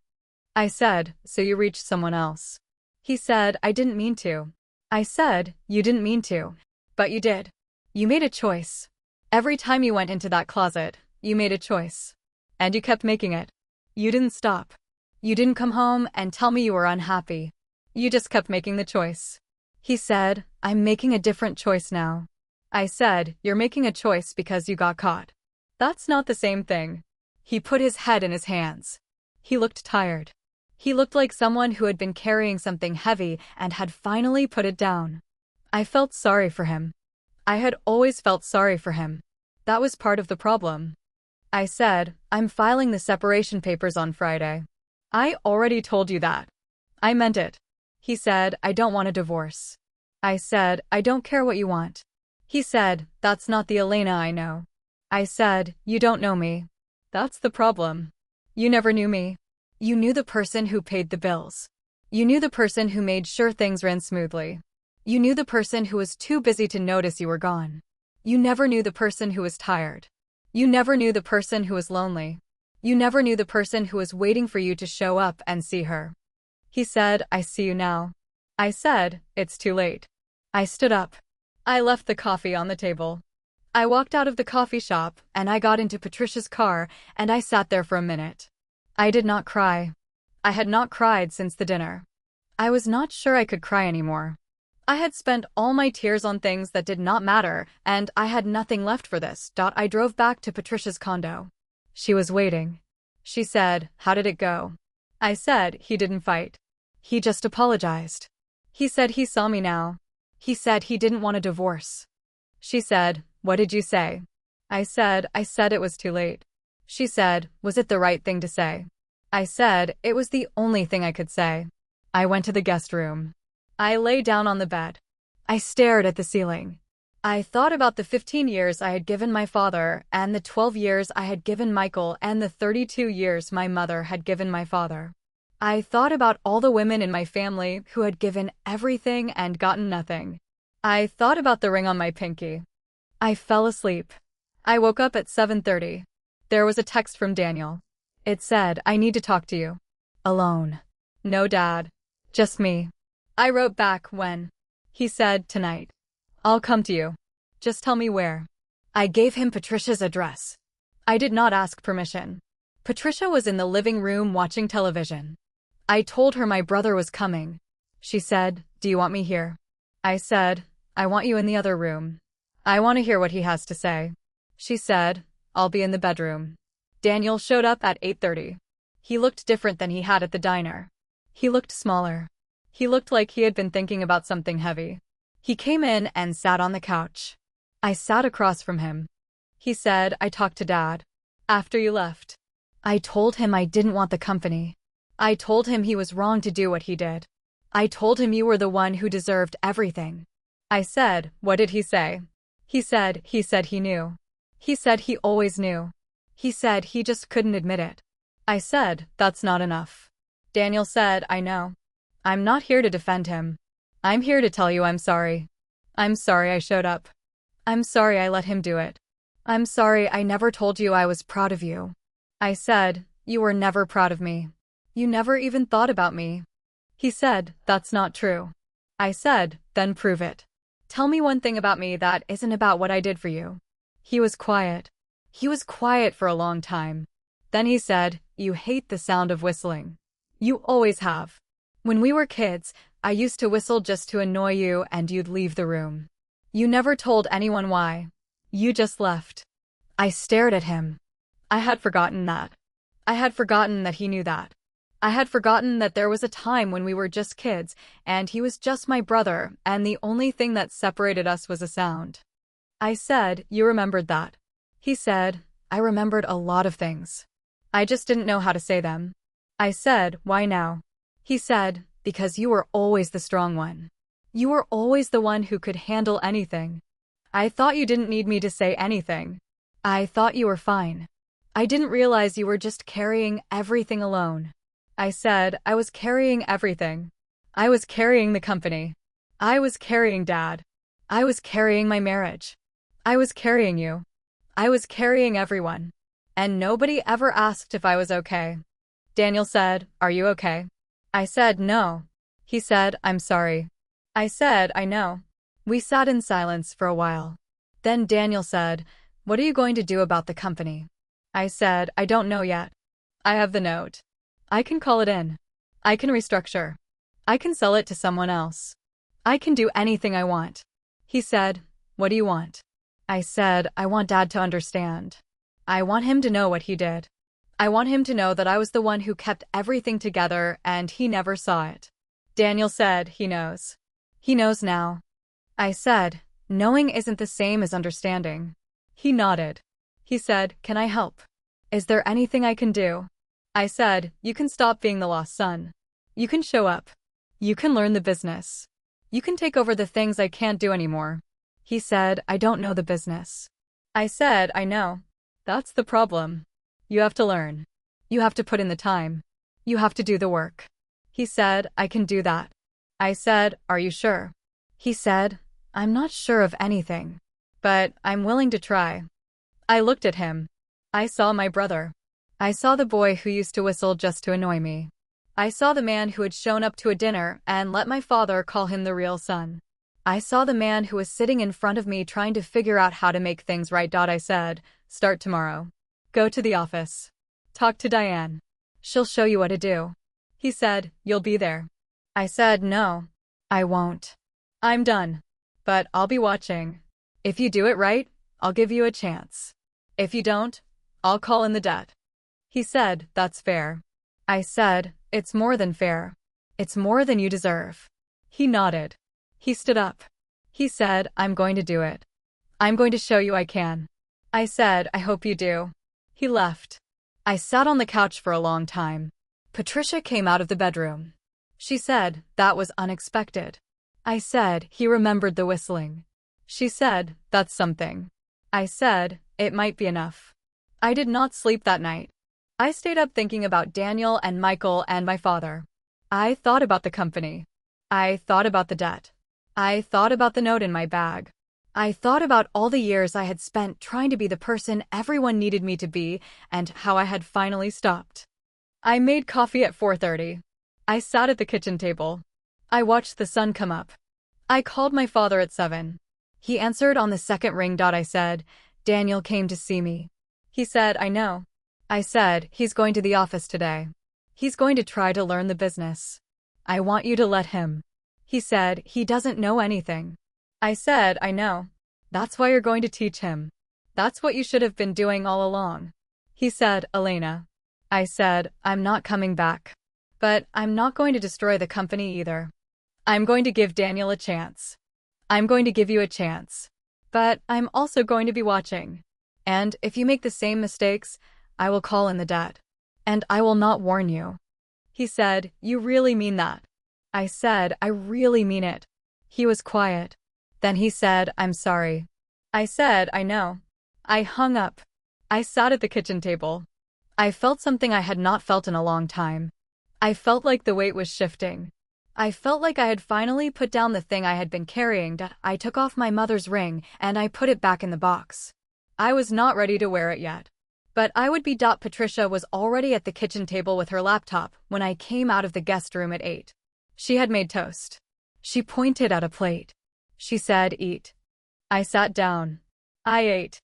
I said, "So you reached someone else?" He said, "I didn't mean to." I said, "You didn't mean to. But you did. You made a choice. Every time you went into that closet, you made a choice. And you kept making it. You didn't stop. You didn't come home and tell me you were unhappy. You just kept making the choice." He said, "I'm making a different choice now." I said, "You're making a choice because you got caught. That's not the same thing." He put his head in his hands. He looked tired. He looked like someone who had been carrying something heavy and had finally put it down. I felt sorry for him. I had always felt sorry for him. That was part of the problem. I said, "I'm filing the separation papers on Friday." "I already told you that." "I meant it." He said, "I don't want a divorce." I said, I don't care what you want. He said, that's not the Elena I know. I said, you don't know me. That's the problem. You never knew me. You knew the person who paid the bills. You knew the person who made sure things ran smoothly. You knew the person who was too busy to notice you were gone. You never knew the person who was tired. You never knew the person who was lonely. You never knew the person who was waiting for you to show up and see her. He said, I see you now. I said, it's too late. I stood up. I left the coffee on the table. I walked out of the coffee shop, and I got into Patricia's car, and I sat there for a minute. I did not cry. I had not cried since the dinner. I was not sure I could cry anymore. I had spent all my tears on things that did not matter, and I had nothing left for this. I drove back to Patricia's condo. She was waiting. She said, how did it go? I said, he didn't fight. He just apologized. He said he saw me now. He said he didn't want a divorce. She said, what did you say? I said it was too late. She said, was it the right thing to say? I said, it was the only thing I could say. I went to the guest room. I lay down on the bed. I stared at the ceiling. I thought about the 15 years I had given my father, and the 12 years I had given Michael, and the 32 years my mother had given my father. I thought about all the women in my family who had given everything and gotten nothing. I thought about the ring on my pinky. I fell asleep. I woke up at 7:30. There was a text from Daniel. It said, I need to talk to you. Alone. No dad. Just me. I wrote back when. He said, tonight. I'll come to you. Just tell me where. I gave him Patricia's address. I did not ask permission. Patricia was in the living room watching television. I told her my brother was coming. She said, do you want me here? I said, I want you in the other room. I want to hear what he has to say. She said, I'll be in the bedroom. Daniel showed up at 8:30. He looked different than he had at the diner. He looked smaller. He looked like he had been thinking about something heavy. He came in and sat on the couch. I sat across from him. He said, I talked to Dad. After you left. I told him I didn't want the company. I told him he was wrong to do what he did. I told him you were the one who deserved everything. I said, what did he say? He said he knew. He said he always knew. He said he just couldn't admit it. I said, that's not enough. Daniel said, I know. I'm not here to defend him. I'm here to tell you I'm sorry. I'm sorry I showed up. I'm sorry I let him do it. I'm sorry I never told you I was proud of you. I said, you were never proud of me. You never even thought about me. He said, that's not true. I said, then prove it. Tell me one thing about me that isn't about what I did for you. He was quiet. He was quiet for a long time. Then he said, you hate the sound of whistling. You always have. When we were kids, I used to whistle just to annoy you and you'd leave the room. You never told anyone why. You just left. I stared at him. I had forgotten that. I had forgotten that he knew that. I had forgotten that there was a time when we were just kids, and he was just my brother, and the only thing that separated us was a sound. I said, you remembered that. He said, I remembered a lot of things. I just didn't know how to say them. I said, why now? He said, because you were always the strong one. You were always the one who could handle anything. I thought you didn't need me to say anything. I thought you were fine. I didn't realize you were just carrying everything alone. I said, I was carrying everything. I was carrying the company. I was carrying Dad. I was carrying my marriage. I was carrying you. I was carrying everyone. And nobody ever asked if I was okay. Daniel said, are you okay? I said, no. He said, I'm sorry. I said, I know. We sat in silence for a while. Then Daniel said, what are you going to do about the company? I said, I don't know yet. I have the note. I can call it in. I can restructure. I can sell it to someone else. I can do anything I want. He said, what do you want? I said, I want Dad to understand. I want him to know what he did. I want him to know that I was the one who kept everything together and he never saw it. Daniel said, he knows. He knows now. I said, knowing isn't the same as understanding. He nodded. He said, can I help? Is there anything I can do? I said, you can stop being the lost son. You can show up. You can learn the business. You can take over the things I can't do anymore. He said, I don't know the business. I said, I know. That's the problem. You have to learn. You have to put in the time. You have to do the work. He said, I can do that. I said, are you sure? He said, I'm not sure of anything, but I'm willing to try. I looked at him. I saw my brother. I saw the boy who used to whistle just to annoy me. I saw the man who had shown up to a dinner and let my father call him the real son. I saw the man who was sitting in front of me trying to figure out how to make things right. I said, start tomorrow. Go to the office. Talk to Diane. She'll show you what to do. He said, you'll be there. I said, no, I won't. I'm done. But I'll be watching. If you do it right, I'll give you a chance. If you don't, I'll call in the debt. He said, that's fair. I said, it's more than fair. It's more than you deserve. He nodded. He stood up. He said, I'm going to do it. I'm going to show you I can. I said, I hope you do. He left. I sat on the couch for a long time. Patricia came out of the bedroom. She said, that was unexpected. I said, he remembered the whistling. She said, that's something. I said, it might be enough. I did not sleep that night. I stayed up thinking about Daniel and Michael and my father. I thought about the company. I thought about the debt. I thought about the note in my bag. I thought about all the years I had spent trying to be the person everyone needed me to be and how I had finally stopped. I made coffee at 4:30. I sat at the kitchen table. I watched the sun come up. I called my father at 7. He answered on the second ring. I said, Daniel came to see me. He said, I know. I said, he's going to the office today. He's going to try to learn the business. I want you to let him. He said, he doesn't know anything. I said, I know. That's why you're going to teach him. That's what you should have been doing all along. He said, Elena. I said, I'm not coming back. But I'm not going to destroy the company either. I'm going to give Daniel a chance. I'm going to give you a chance. But I'm also going to be watching. And if you make the same mistakes, I will call in the debt. And I will not warn you. He said, you really mean that? I said, I really mean it. He was quiet. Then he said, I'm sorry. I said, I know. I hung up. I sat at the kitchen table. I felt something I had not felt in a long time. I felt like the weight was shifting. I felt like I had finally put down the thing I had been carrying. I took off my mother's ring and I put it back in the box. I was not ready to wear it yet. But I would be. Patricia was already at the kitchen table with her laptop when I came out of the guest room at 8. She had made toast. She pointed at a plate. She said, eat. I sat down. I ate.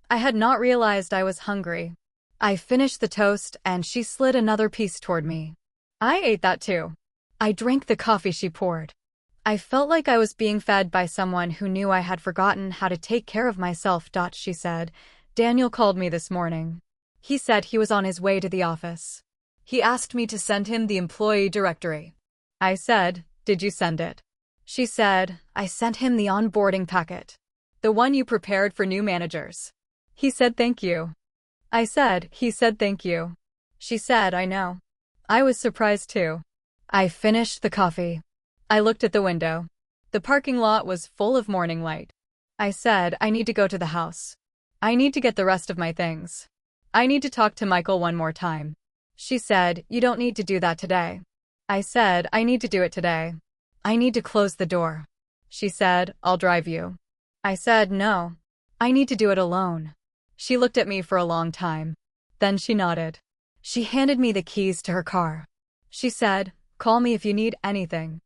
I had not realized I was hungry. I finished the toast and she slid another piece toward me. I ate that too. I drank the coffee she poured. I felt like I was being fed by someone who knew I had forgotten how to take care of myself. She said, Daniel called me this morning. He said he was on his way to the office. He asked me to send him the employee directory. I said, did you send it? She said, I sent him the onboarding packet. The one you prepared for new managers. He said thank you. I said, he said thank you. She said, I know. I was surprised too. I finished the coffee. I looked at the window. The parking lot was full of morning light. I said, I need to go to the house. I need to get the rest of my things. I need to talk to Michael one more time. She said, you don't need to do that today. I said, I need to do it today. I need to close the door. She said, I'll drive you. I said, no. I need to do it alone. She looked at me for a long time. Then she nodded. She handed me the keys to her car. She said, call me if you need anything.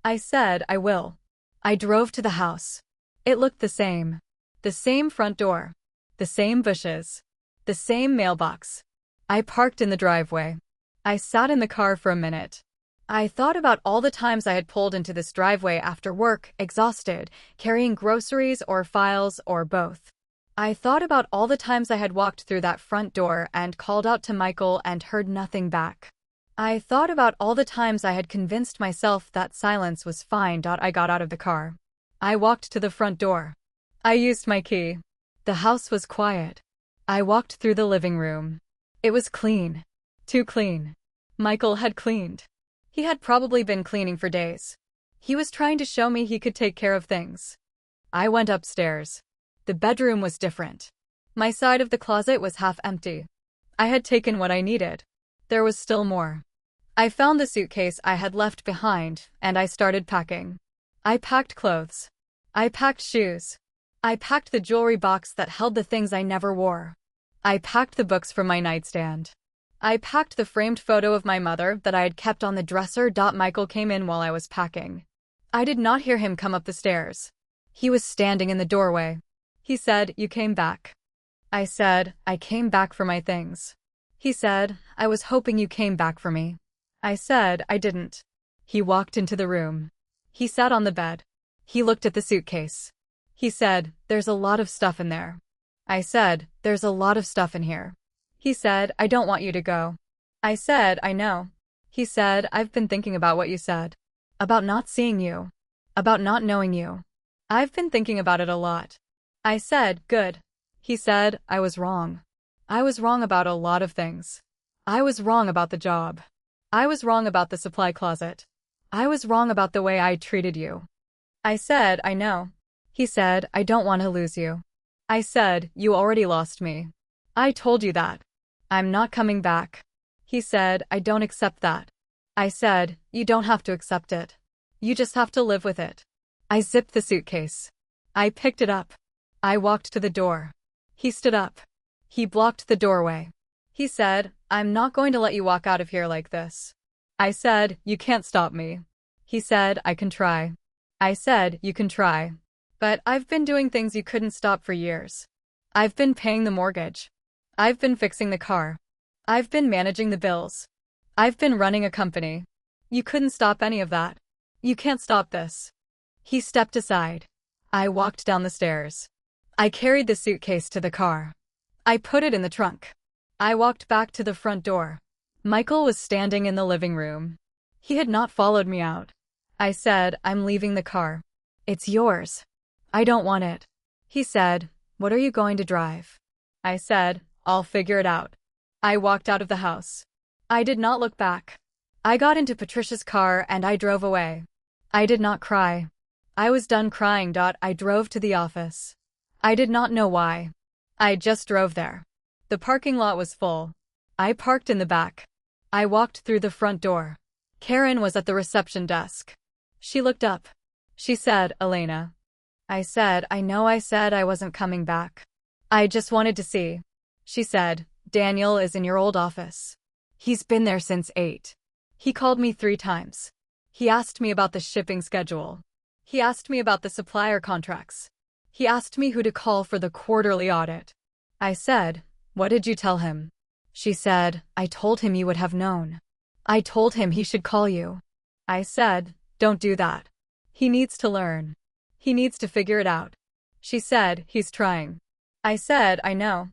I said, I will. I drove to the house. It looked the same. The same front door. The same bushes. The same mailbox. I parked in the driveway. I sat in the car for a minute. I thought about all the times I had pulled into this driveway after work, exhausted, carrying groceries or files or both. I thought about all the times I had walked through that front door and called out to Michael and heard nothing back. I thought about all the times I had convinced myself that silence was fine. I got out of the car. I walked to the front door. I used my key. The house was quiet. I walked through the living room. It was clean. Too clean. Michael had cleaned. He had probably been cleaning for days. He was trying to show me he could take care of things. I went upstairs. The bedroom was different. My side of the closet was half empty. I had taken what I needed. There was still more. I found the suitcase I had left behind, and I started packing. I packed clothes. I packed shoes. I packed the jewelry box that held the things I never wore. I packed the books from my nightstand. I packed the framed photo of my mother that I had kept on the dresser. Michael came in while I was packing. I did not hear him come up the stairs. He was standing in the doorway. He said, "You came back." I said, "I came back for my things." He said, "I was hoping you came back for me." I said, "I didn't." He walked into the room. He sat on the bed. He looked at the suitcase. He said, "There's a lot of stuff in there." I said, "There's a lot of stuff in here." He said, "I don't want you to go." I said, "I know." He said, "I've been thinking about what you said. About not seeing you. About not knowing you. I've been thinking about it a lot." I said, "Good." He said, "I was wrong. I was wrong about a lot of things. I was wrong about the job. I was wrong about the supply closet. I was wrong about the way I treated you." I said, "I know." He said, "I don't want to lose you." I said, "You already lost me. I told you that. I'm not coming back." He said, "I don't accept that." I said, "You don't have to accept it. You just have to live with it." I zipped the suitcase. I picked it up. I walked to the door. He stood up. He blocked the doorway. He said, "I'm not going to let you walk out of here like this." I said, "You can't stop me." He said, "I can try." I said, "You can try. But I've been doing things you couldn't stop for years. I've been paying the mortgage. I've been fixing the car. I've been managing the bills. I've been running a company. You couldn't stop any of that. You can't stop this." He stepped aside. I walked down the stairs. I carried the suitcase to the car. I put it in the trunk. I walked back to the front door. Michael was standing in the living room. He had not followed me out. I said, "I'm leaving the car. It's yours." "I don't want it." He said, "What are you going to drive?" I said, "I'll figure it out." I walked out of the house. I did not look back. I got into Patricia's car and I drove away. I did not cry. I was done crying. I drove to the office. I did not know why. I just drove there. The parking lot was full. I parked in the back. I walked through the front door. Karen was at the reception desk. She looked up. She said, "Elena." I said, "I know I said I wasn't coming back. I just wanted to see." She said, "Daniel is in your old office. He's been there since 8. He called me 3 times. He asked me about the shipping schedule. He asked me about the supplier contracts. He asked me who to call for the quarterly audit." I said, "What did you tell him?" She said, "I told him you would have known. I told him he should call you." I said, "Don't do that. He needs to learn. He needs to figure it out." She said, "He's trying." I said, "I know."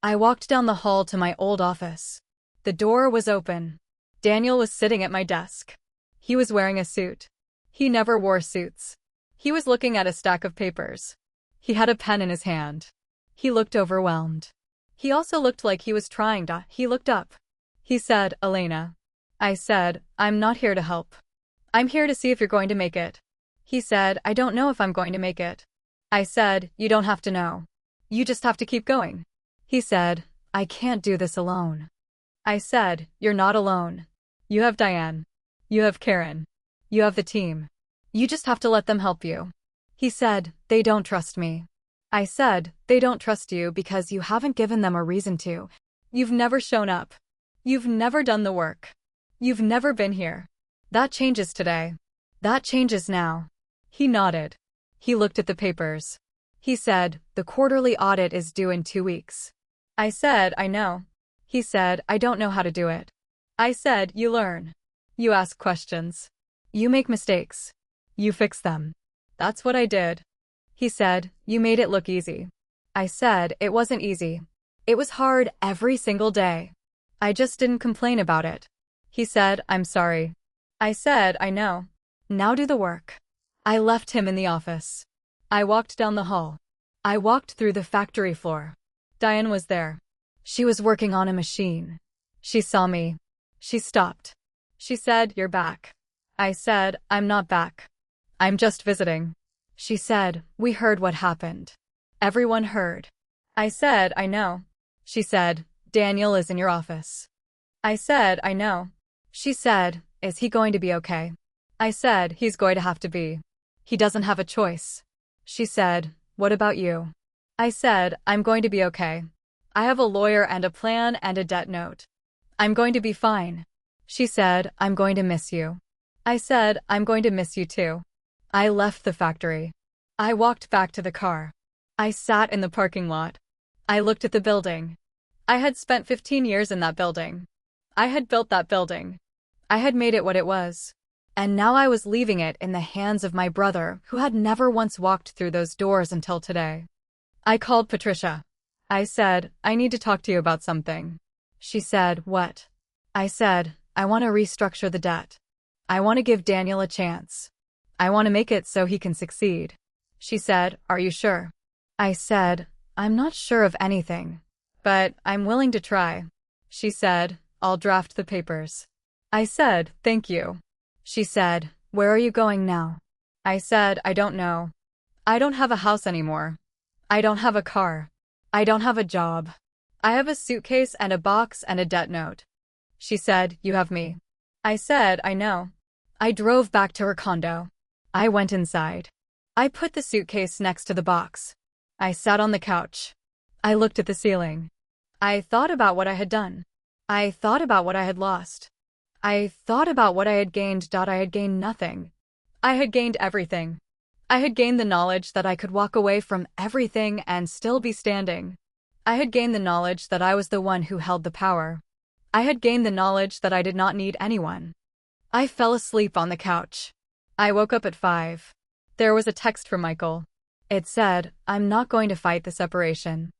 I walked down the hall to my old office. The door was open. Daniel was sitting at my desk. He was wearing a suit. He never wore suits. He was looking at a stack of papers. He had a pen in his hand. He looked overwhelmed. He also looked like he was trying to. He looked up. He said, "Elena." I said, "I'm not here to help. I'm here to see if you're going to make it." He said, "I don't know if I'm going to make it." I said, "You don't have to know. You just have to keep going." He said, "I can't do this alone." I said, "You're not alone. You have Diane. You have Karen. You have the team. You just have to let them help you." He said, "They don't trust me." I said, "They don't trust you because you haven't given them a reason to. You've never shown up. You've never done the work. You've never been here. That changes today. That changes now." He nodded. He looked at the papers. He said, "The quarterly audit is due in 2 weeks." I said, "I know." He said, "I don't know how to do it." I said, "You learn. You ask questions. You make mistakes. You fix them." That's what I did. He said, "You made it look easy." I said, "It wasn't easy. It was hard every single day. I just didn't complain about it." He said, "I'm sorry." I said, "I know. Now do the work." I left him in the office. I walked down the hall. I walked through the factory floor. Diane was there. She was working on a machine. She saw me. She stopped. She said, "You're back." I said, "I'm not back." I'm just visiting. She said, we heard what happened. Everyone heard. I said, I know. She said, Daniel is in your office. I said, I know. She said, is he going to be okay? I said, he's going to have to be. He doesn't have a choice. She said, what about you? I said, I'm going to be okay. I have a lawyer and a plan and a debt note. I'm going to be fine. She said, I'm going to miss you. I said, I'm going to miss you too. I left the factory. I walked back to the car. I sat in the parking lot. I looked at the building. I had spent 15 years in that building. I had built that building. I had made it what it was. And now I was leaving it in the hands of my brother, who had never once walked through those doors until today. I called Patricia. I said, I need to talk to you about something. She said, what? I said, I want to restructure the debt. I want to give Daniel a chance. I want to make it so he can succeed. She said, are you sure? I said, I'm not sure of anything, but I'm willing to try. She said, I'll draft the papers. I said, thank you. She said, where are you going now? I said, I don't know. I don't have a house anymore. I don't have a car. I don't have a job. I have a suitcase and a box and a debt note. She said, you have me. I said, I know. I drove back to her condo. I went inside. I put the suitcase next to the box. I sat on the couch. I looked at the ceiling. I thought about what I had done. I thought about what I had lost. I thought about what I had gained. I had gained nothing. I had gained everything. I had gained the knowledge that I could walk away from everything and still be standing. I had gained the knowledge that I was the one who held the power. I had gained the knowledge that I did not need anyone. I fell asleep on the couch. I woke up at 5. There was a text from Michael. It said, I'm not going to fight the separation.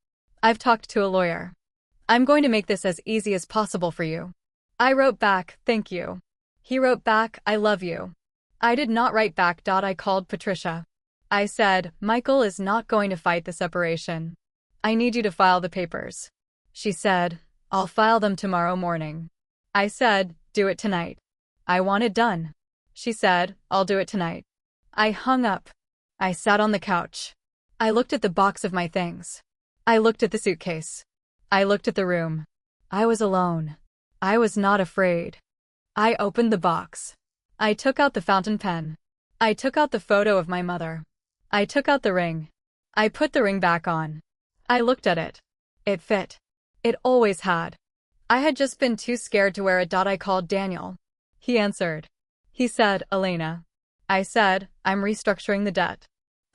I've talked to a lawyer. I'm going to make this as easy as possible for you. I wrote back, thank you. He wrote back, I love you. I did not write back. I called Patricia. I said, Michael is not going to fight the separation. I need you to file the papers. She said, I'll file them tomorrow morning. I said, do it tonight. I want it done. She said, I'll do it tonight. I hung up. I sat on the couch. I looked at the box of my things. I looked at the suitcase. I looked at the room. I was alone. I was not afraid. I opened the box. I took out the fountain pen. I took out the photo of my mother. I took out the ring. I put the ring back on. I looked at it. It fit. It always had. I had just been too scared to wear it. I called Daniel. He answered. He said, Elena. I said, I'm restructuring the debt.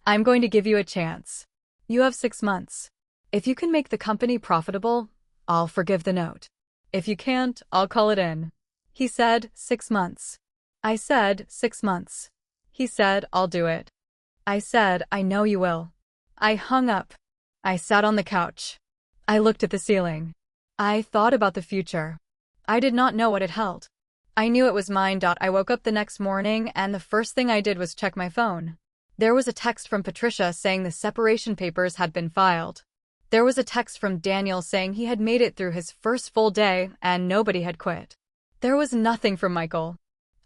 I'm going to give you a chance. You have 6 months. If you can make the company profitable, I'll forgive the note. If you can't, I'll call it in. He said, 6 months. I said, 6 months. He said, I'll do it. I said, I know you will. I hung up. I sat on the couch. I looked at the ceiling. I thought about the future. I did not know what it held. I knew it was mine. I woke up the next morning and the first thing I did was check my phone. There was a text from Patricia saying the separation papers had been filed. There was a text from Daniel saying he had made it through his first full day and nobody had quit. There was nothing from Michael.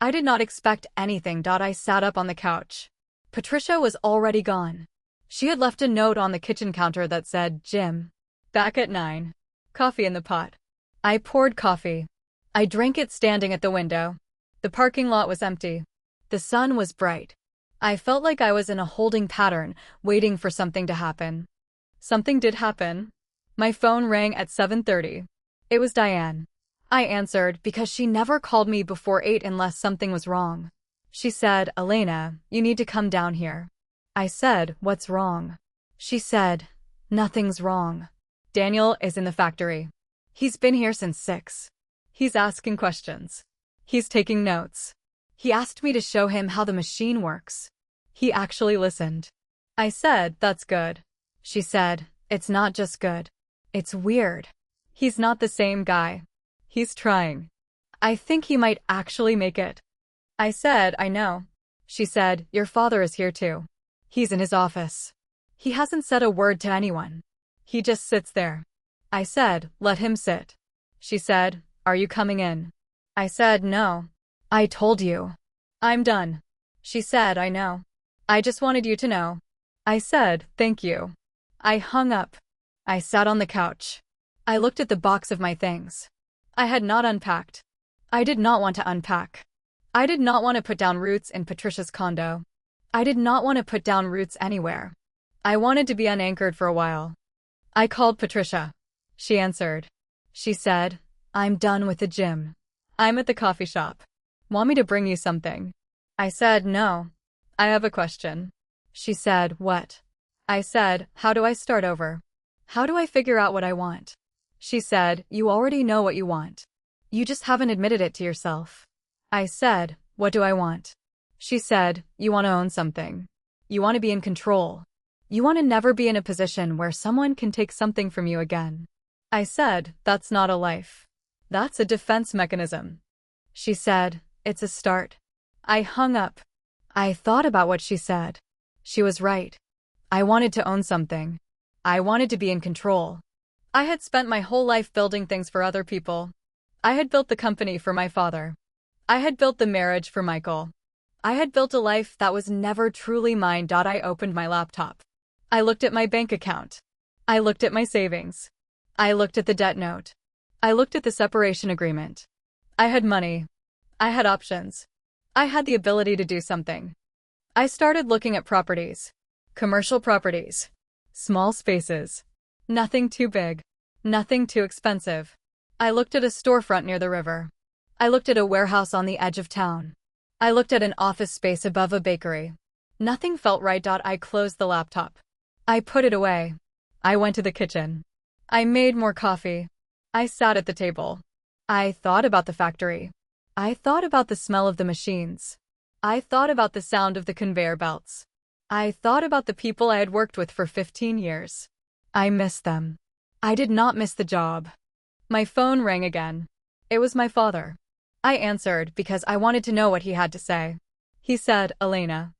I did not expect anything. I sat up on the couch. Patricia was already gone. She had left a note on the kitchen counter that said, Jim. Back at 9. Coffee in the pot. I poured coffee. I drank it standing at the window. The parking lot was empty. The sun was bright. I felt like I was in a holding pattern, waiting for something to happen. Something did happen. My phone rang at 7:30. It was Diane. I answered because she never called me before 8 unless something was wrong. She said, Elena, you need to come down here. I said, what's wrong? She said, nothing's wrong. Daniel is in the factory. He's been here since 6. He's asking questions. He's taking notes. He asked me to show him how the machine works. He actually listened. I said, that's good. She said, it's not just good. It's weird. He's not the same guy. He's trying. I think he might actually make it. I said, I know. She said, your father is here too. He's in his office. He hasn't said a word to anyone. He just sits there. I said, let him sit. She said, are you coming in? I said, no. I told you. I'm done. She said, I know. I just wanted you to know. I said, thank you. I hung up. I sat on the couch. I looked at the box of my things. I had not unpacked. I did not want to unpack. I did not want to put down roots in Patricia's condo. I did not want to put down roots anywhere. I wanted to be unanchored for a while. I called Patricia. She answered. She said, I'm done with the gym. I'm at the coffee shop. Want me to bring you something? I said, no. I have a question. She said, what? I said, how do I start over? How do I figure out what I want? She said, you already know what you want. You just haven't admitted it to yourself. I said, what do I want? She said, you want to own something. You want to be in control. You want to never be in a position where someone can take something from you again. I said, that's not a life. That's a defense mechanism. She said, it's a start. I hung up. I thought about what she said. She was right. I wanted to own something. I wanted to be in control. I had spent my whole life building things for other people. I had built the company for my father. I had built the marriage for Michael. I had built a life that was never truly mine. I opened my laptop. I looked at my bank account. I looked at my savings. I looked at the debt note. I looked at the separation agreement. I had money. I had options. I had the ability to do something. I started looking at properties. Commercial properties. Small spaces. Nothing too big. Nothing too expensive. I looked at a storefront near the river. I looked at a warehouse on the edge of town. I looked at an office space above a bakery. Nothing felt right. I closed the laptop. I put it away. I went to the kitchen. I made more coffee. I sat at the table. I thought about the factory. I thought about the smell of the machines. I thought about the sound of the conveyor belts. I thought about the people I had worked with for 15 years. I missed them. I did not miss the job. My phone rang again. It was my father. I answered because I wanted to know what he had to say. He said, Elena,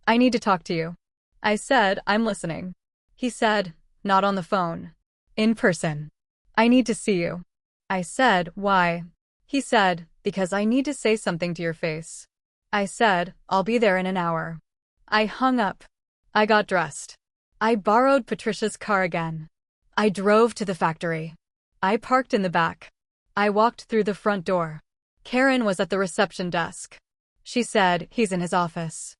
I need to talk to you. I said, I'm listening. He said, not on the phone. In person. I need to see you. I said, why? He said, because I need to say something to your face. I said, I'll be there in an hour. I hung up. I got dressed. I borrowed Patricia's car again. I drove to the factory. I parked in the back. I walked through the front door. Karen was at the reception desk. She said, he's in his office.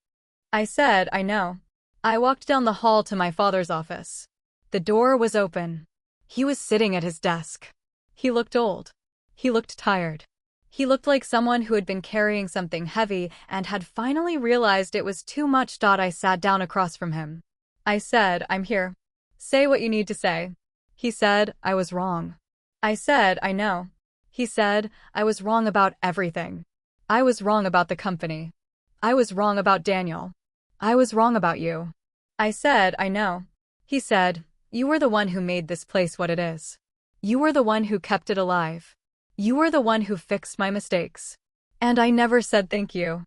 I said, I know. I walked down the hall to my father's office. The door was open. He was sitting at his desk. He looked old. He looked tired. He looked like someone who had been carrying something heavy and had finally realized it was too much. I sat down across from him. I said, I'm here. Say what you need to say. He said, I was wrong. I said, I know. He said, I was wrong about everything. I was wrong about the company. I was wrong about Daniel. I was wrong about you. I said, I know. He said, you were the one who made this place what it is. You were the one who kept it alive. You were the one who fixed my mistakes. And I never said thank you.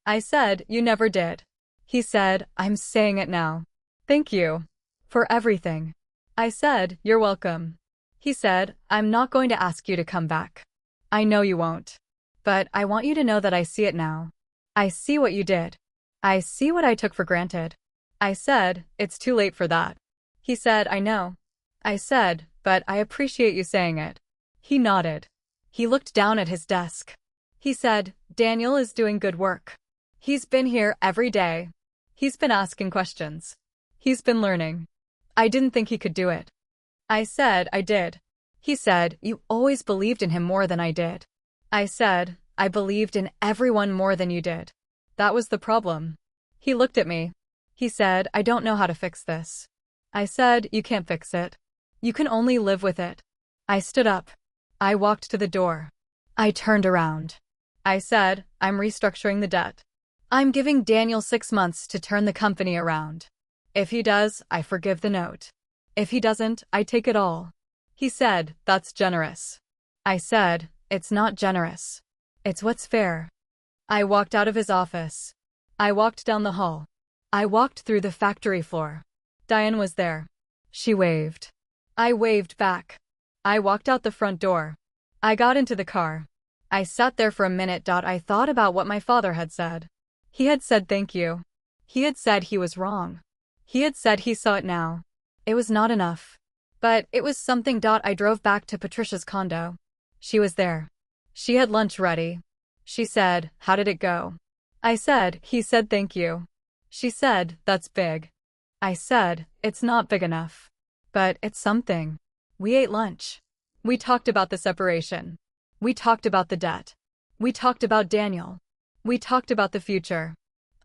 I said, you never did. He said, I'm saying it now. Thank you. For everything. I said, you're welcome. He said, I'm not going to ask you to come back. I know you won't. But I want you to know that I see it now. I see what you did. I see what I took for granted. I said, it's too late for that. He said, I know. I said, but I appreciate you saying it. He nodded. He looked down at his desk. He said, Daniel is doing good work. He's been here every day. He's been asking questions. He's been learning. I didn't think he could do it. I said, I did. He said, you always believed in him more than I did. I said, I believed in everyone more than you did. That was the problem. He looked at me. He said, I don't know how to fix this. I said, you can't fix it. You can only live with it. I stood up. I walked to the door. I turned around. I said, I'm restructuring the debt. I'm giving Daniel 6 months to turn the company around. If he does, I forgive the note. If he doesn't, I take it all. He said, that's generous. I said, it's not generous. It's what's fair. I walked out of his office. I walked down the hall. I walked through the factory floor. Diane was there. She waved. I waved back. I walked out the front door. I got into the car. I sat there for a minute. I thought about what my father had said. He had said thank you. He had said he was wrong. He had said he saw it now. It was not enough. But it was something. I drove back to Patricia's condo. She was there. She had lunch ready. She said, "How did it go?" I said, "He said thank you." She said, "That's big." I said, "It's not big enough. But it's something." We ate lunch. We talked about the separation. We talked about the debt. We talked about Daniel. We talked about the future.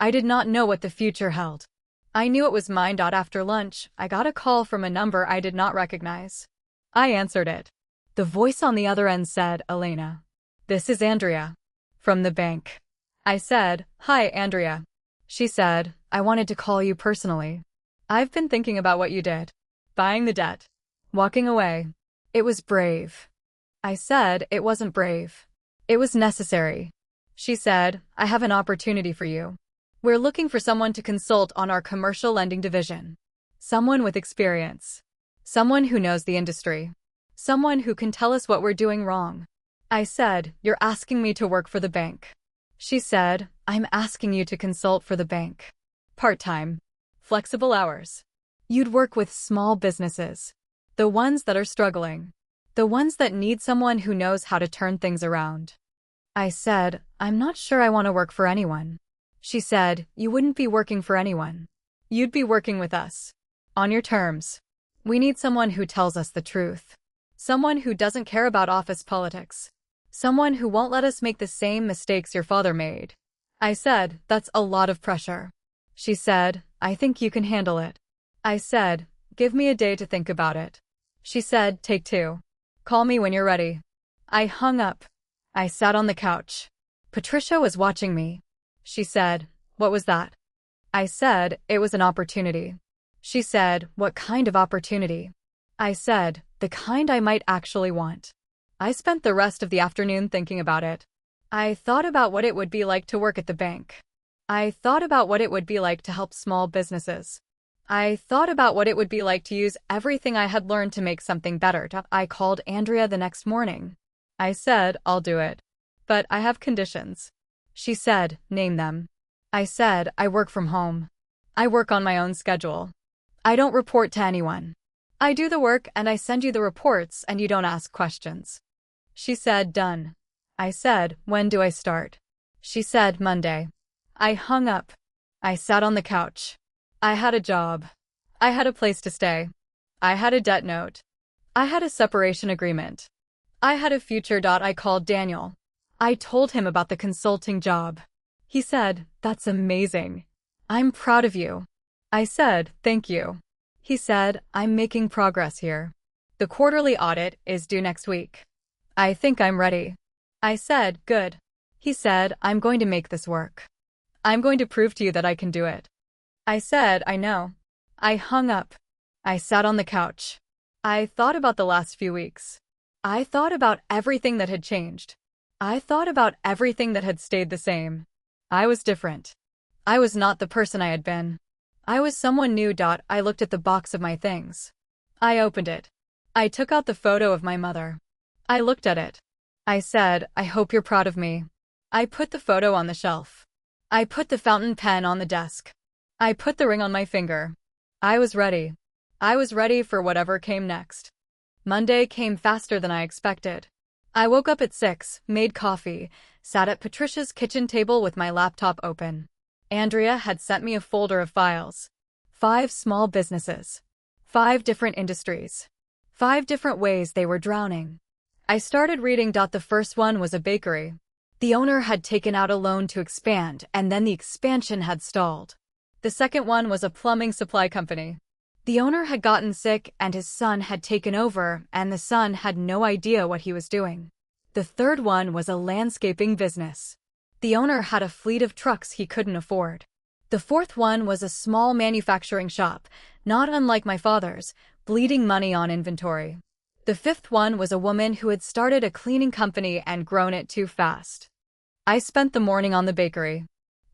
I did not know what the future held. I knew it was mine. After lunch, I got a call from a number I did not recognize. I answered it. The voice on the other end said, "Elena. This is Andrea. From the bank." I said, "Hi, Andrea." She said, "I wanted to call you personally. I've been thinking about what you did. Buying the debt. Walking away. It was brave." I said, "It wasn't brave. It was necessary." She said, "I have an opportunity for you. We're looking for someone to consult on our commercial lending division. Someone with experience. Someone who knows the industry. Someone who can tell us what we're doing wrong." I said, "You're asking me to work for the bank." She said, "I'm asking you to consult for the bank. Part-time. Flexible hours. You'd work with small businesses. The ones that are struggling. The ones that need someone who knows how to turn things around." I said, "I'm not sure I want to work for anyone." She said, "You wouldn't be working for anyone. You'd be working with us. On your terms. We need someone who tells us the truth. Someone who doesn't care about office politics. Someone who won't let us make the same mistakes your father made." I said, "That's a lot of pressure." She said, "I think you can handle it." I said, "Give me a day to think about it." She said, "Take 2. Call me when you're ready." I hung up. I sat on the couch. Patricia was watching me. She said, "What was that?" I said, "It was an opportunity." She said, "What kind of opportunity?" I said, "The kind I might actually want." I spent the rest of the afternoon thinking about it. I thought about what it would be like to work at the bank. I thought about what it would be like to help small businesses. I thought about what it would be like to use everything I had learned to make something better. I called Andrea the next morning. I said, "I'll do it. But I have conditions." She said, "Name them." I said, "I work from home. I work on my own schedule. I don't report to anyone. I do the work and I send you the reports and you don't ask questions." She said, "Done." I said, "When do I start?" She said, "Monday." I hung up. I sat on the couch. I had a job. I had a place to stay. I had a debt note. I had a separation agreement. I had a future. I called Daniel. I told him about the consulting job. He said, "That's amazing. I'm proud of you." I said, "Thank you." He said, "I'm making progress here. The quarterly audit is due next week. I think I'm ready." I said, "Good." He said, "I'm going to make this work. I'm going to prove to you that I can do it." I said, "I know." I hung up. I sat on the couch. I thought about the last few weeks. I thought about everything that had changed. I thought about everything that had stayed the same. I was different. I was not the person I had been. I was someone new. I looked at the box of my things. I opened it. I took out the photo of my mother. I looked at it. I said, "I hope you're proud of me." I put the photo on the shelf. I put the fountain pen on the desk. I put the ring on my finger. I was ready. I was ready for whatever came next. Monday came faster than I expected. I woke up at 6, made coffee, sat at Patricia's kitchen table with my laptop open. Andrea had sent me a folder of files. 5 small businesses. 5 different industries. 5 different ways they were drowning. I started reading. The first one was a bakery. The owner had taken out a loan to expand, and then the expansion had stalled. The second one was a plumbing supply company. The owner had gotten sick and his son had taken over, and the son had no idea what he was doing. The third one was a landscaping business. The owner had a fleet of trucks he couldn't afford. The fourth one was a small manufacturing shop, not unlike my father's, bleeding money on inventory. The fifth one was a woman who had started a cleaning company and grown it too fast. I spent the morning on the bakery.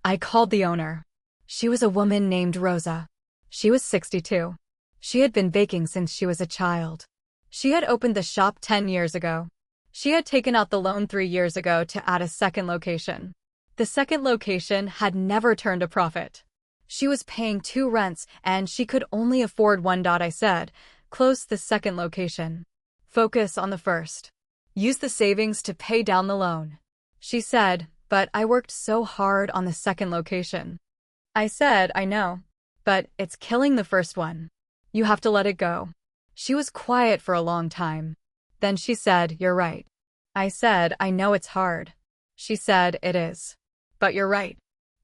I called the owner. She was a woman named Rosa. She was 62. She had been baking since she was a child. She had opened the shop 10 years ago. She had taken out the loan 3 years ago to add a second location. The second location had never turned a profit. She was paying 2 rents and she could only afford one. I said, close the second location. Focus on the first. Use the savings to pay down the loan. She said, but I worked so hard on the second location. I said, I know. But it's killing the first one. You have to let it go. She was quiet for a long time. Then she said, you're right. I said, I know it's hard. She said, it is. But you're right.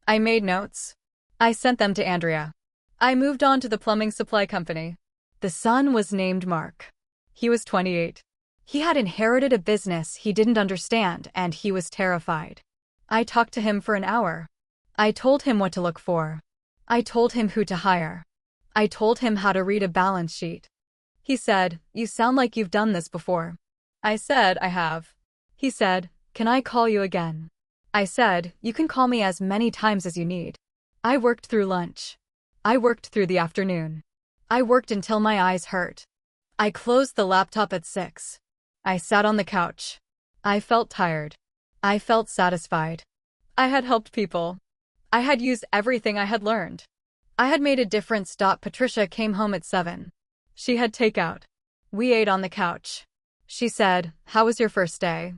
I made notes. I sent them to Andrea. I moved on to the plumbing supply company. The son was named Mark. He was 28. He had inherited a business he didn't understand and he was terrified. I talked to him for an hour. I told him what to look for. I told him who to hire. I told him how to read a balance sheet. He said, you sound like you've done this before. I said, I have. He said, can I call you again? I said, you can call me as many times as you need. I worked through lunch. I worked through the afternoon. I worked until my eyes hurt. I closed the laptop at 6. I sat on the couch. I felt tired. I felt satisfied. I had helped people. I had used everything I had learned. I had made a difference. Patricia came home at 7. She had takeout. We ate on the couch. She said, how was your first day?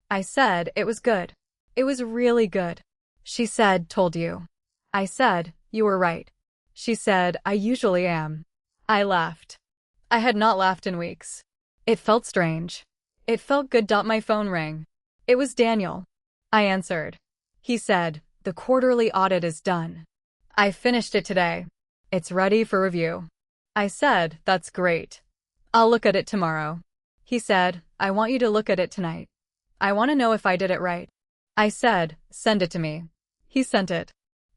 I said, it was good. It was really good. She said, told you. I said, you were right. She said, I usually am. I laughed. I had not laughed in weeks. It felt strange. It felt good. My phone rang. It was Daniel. I answered. He said, the quarterly audit is done. I finished it today. It's ready for review. I said, that's great. I'll look at it tomorrow. He said, I want you to look at it tonight. I want to know if I did it right. I said, send it to me. He sent it.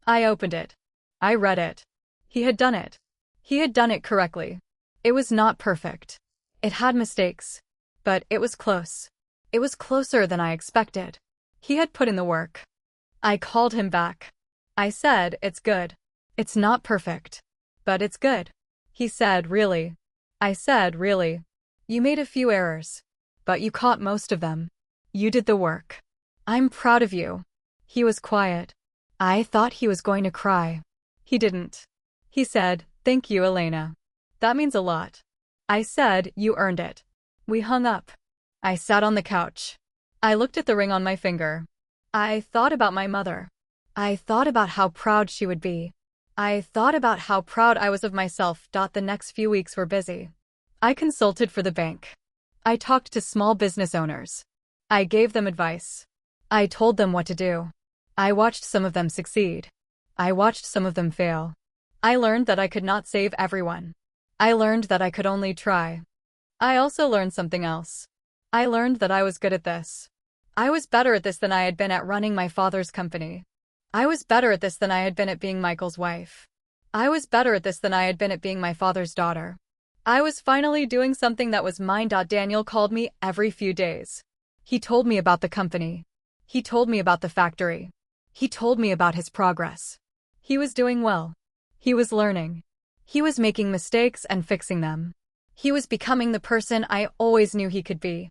I opened it. I read it. He had done it. He had done it correctly. It was not perfect. It had mistakes. But it was close. It was closer than I expected. He had put in the work. I called him back. I said, it's good. It's not perfect. But it's good. He said, really? I said, really? You made a few errors. But you caught most of them. You did the work. I'm proud of you. He was quiet. I thought he was going to cry. He didn't. He said, thank you, Elena. That means a lot. I said, you earned it. We hung up. I sat on the couch. I looked at the ring on my finger. I thought about my mother. I thought about how proud she would be. I thought about how proud I was of myself. The next few weeks were busy. I consulted for the bank. I talked to small business owners. I gave them advice. I told them what to do. I watched some of them succeed. I watched some of them fail. I learned that I could not save everyone. I learned that I could only try. I also learned something else. I learned that I was good at this. I was better at this than I had been at running my father's company. I was better at this than I had been at being Michael's wife. I was better at this than I had been at being my father's daughter. I was finally doing something that was mine. Daniel called me every few days. He told me about the company. He told me about the factory. He told me about his progress. He was doing well. He was learning. He was making mistakes and fixing them. He was becoming the person I always knew he could be.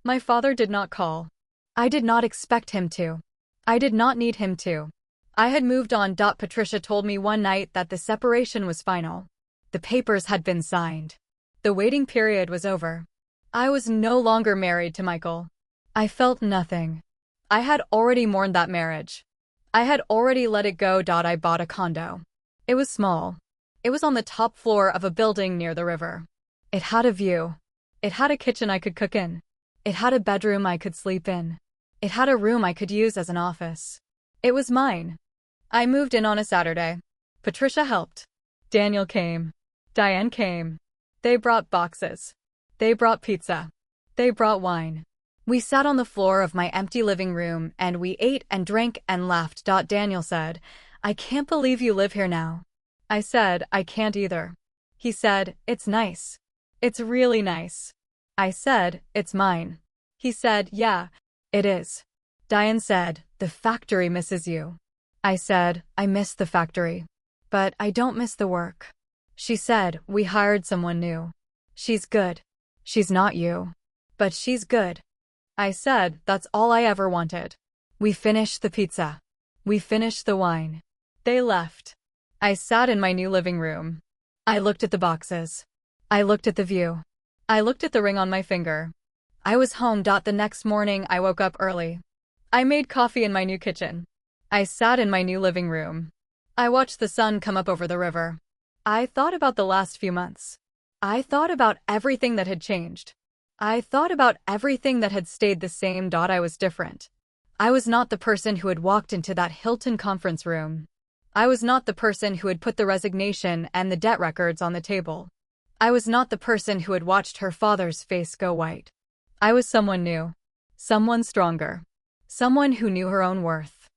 My father did not call. I did not expect him to. I did not need him to. I had moved on. Patricia told me one night that the separation was final. The papers had been signed. The waiting period was over. I was no longer married to Michael. I felt nothing. I had already mourned that marriage. I had already let it go. I bought a condo. It was small. It was on the top floor of a building near the river. It had a view. It had a kitchen I could cook in. It had a bedroom I could sleep in. It had a room I could use as an office. It was mine. I moved in on a Saturday. Patricia helped. Daniel came. Diane came. They brought boxes. They brought pizza. They brought wine. We sat on the floor of my empty living room and we ate and drank and laughed. Daniel said, I can't believe you live here now. I said, I can't either. He said, it's nice. It's really nice. I said, it's mine. He said, yeah, it is. Diane said, the factory misses you. I said, I miss the factory. But I don't miss the work. She said, we hired someone new. She's good. She's not you. But she's good. I said, that's all I ever wanted. We finished the pizza. We finished the wine. They left. I sat in my new living room. I looked at the boxes. I looked at the view. I looked at the ring on my finger. I was home. The next morning, I woke up early. I made coffee in my new kitchen. I sat in my new living room. I watched the sun come up over the river. I thought about the last few months. I thought about everything that had changed. I thought about everything that had stayed the same. I was different. I was not the person who had walked into that Hilton conference room. I was not the person who had put the resignation and the debt records on the table. I was not the person who had watched her father's face go white. I was someone new. Someone stronger. Someone who knew her own worth.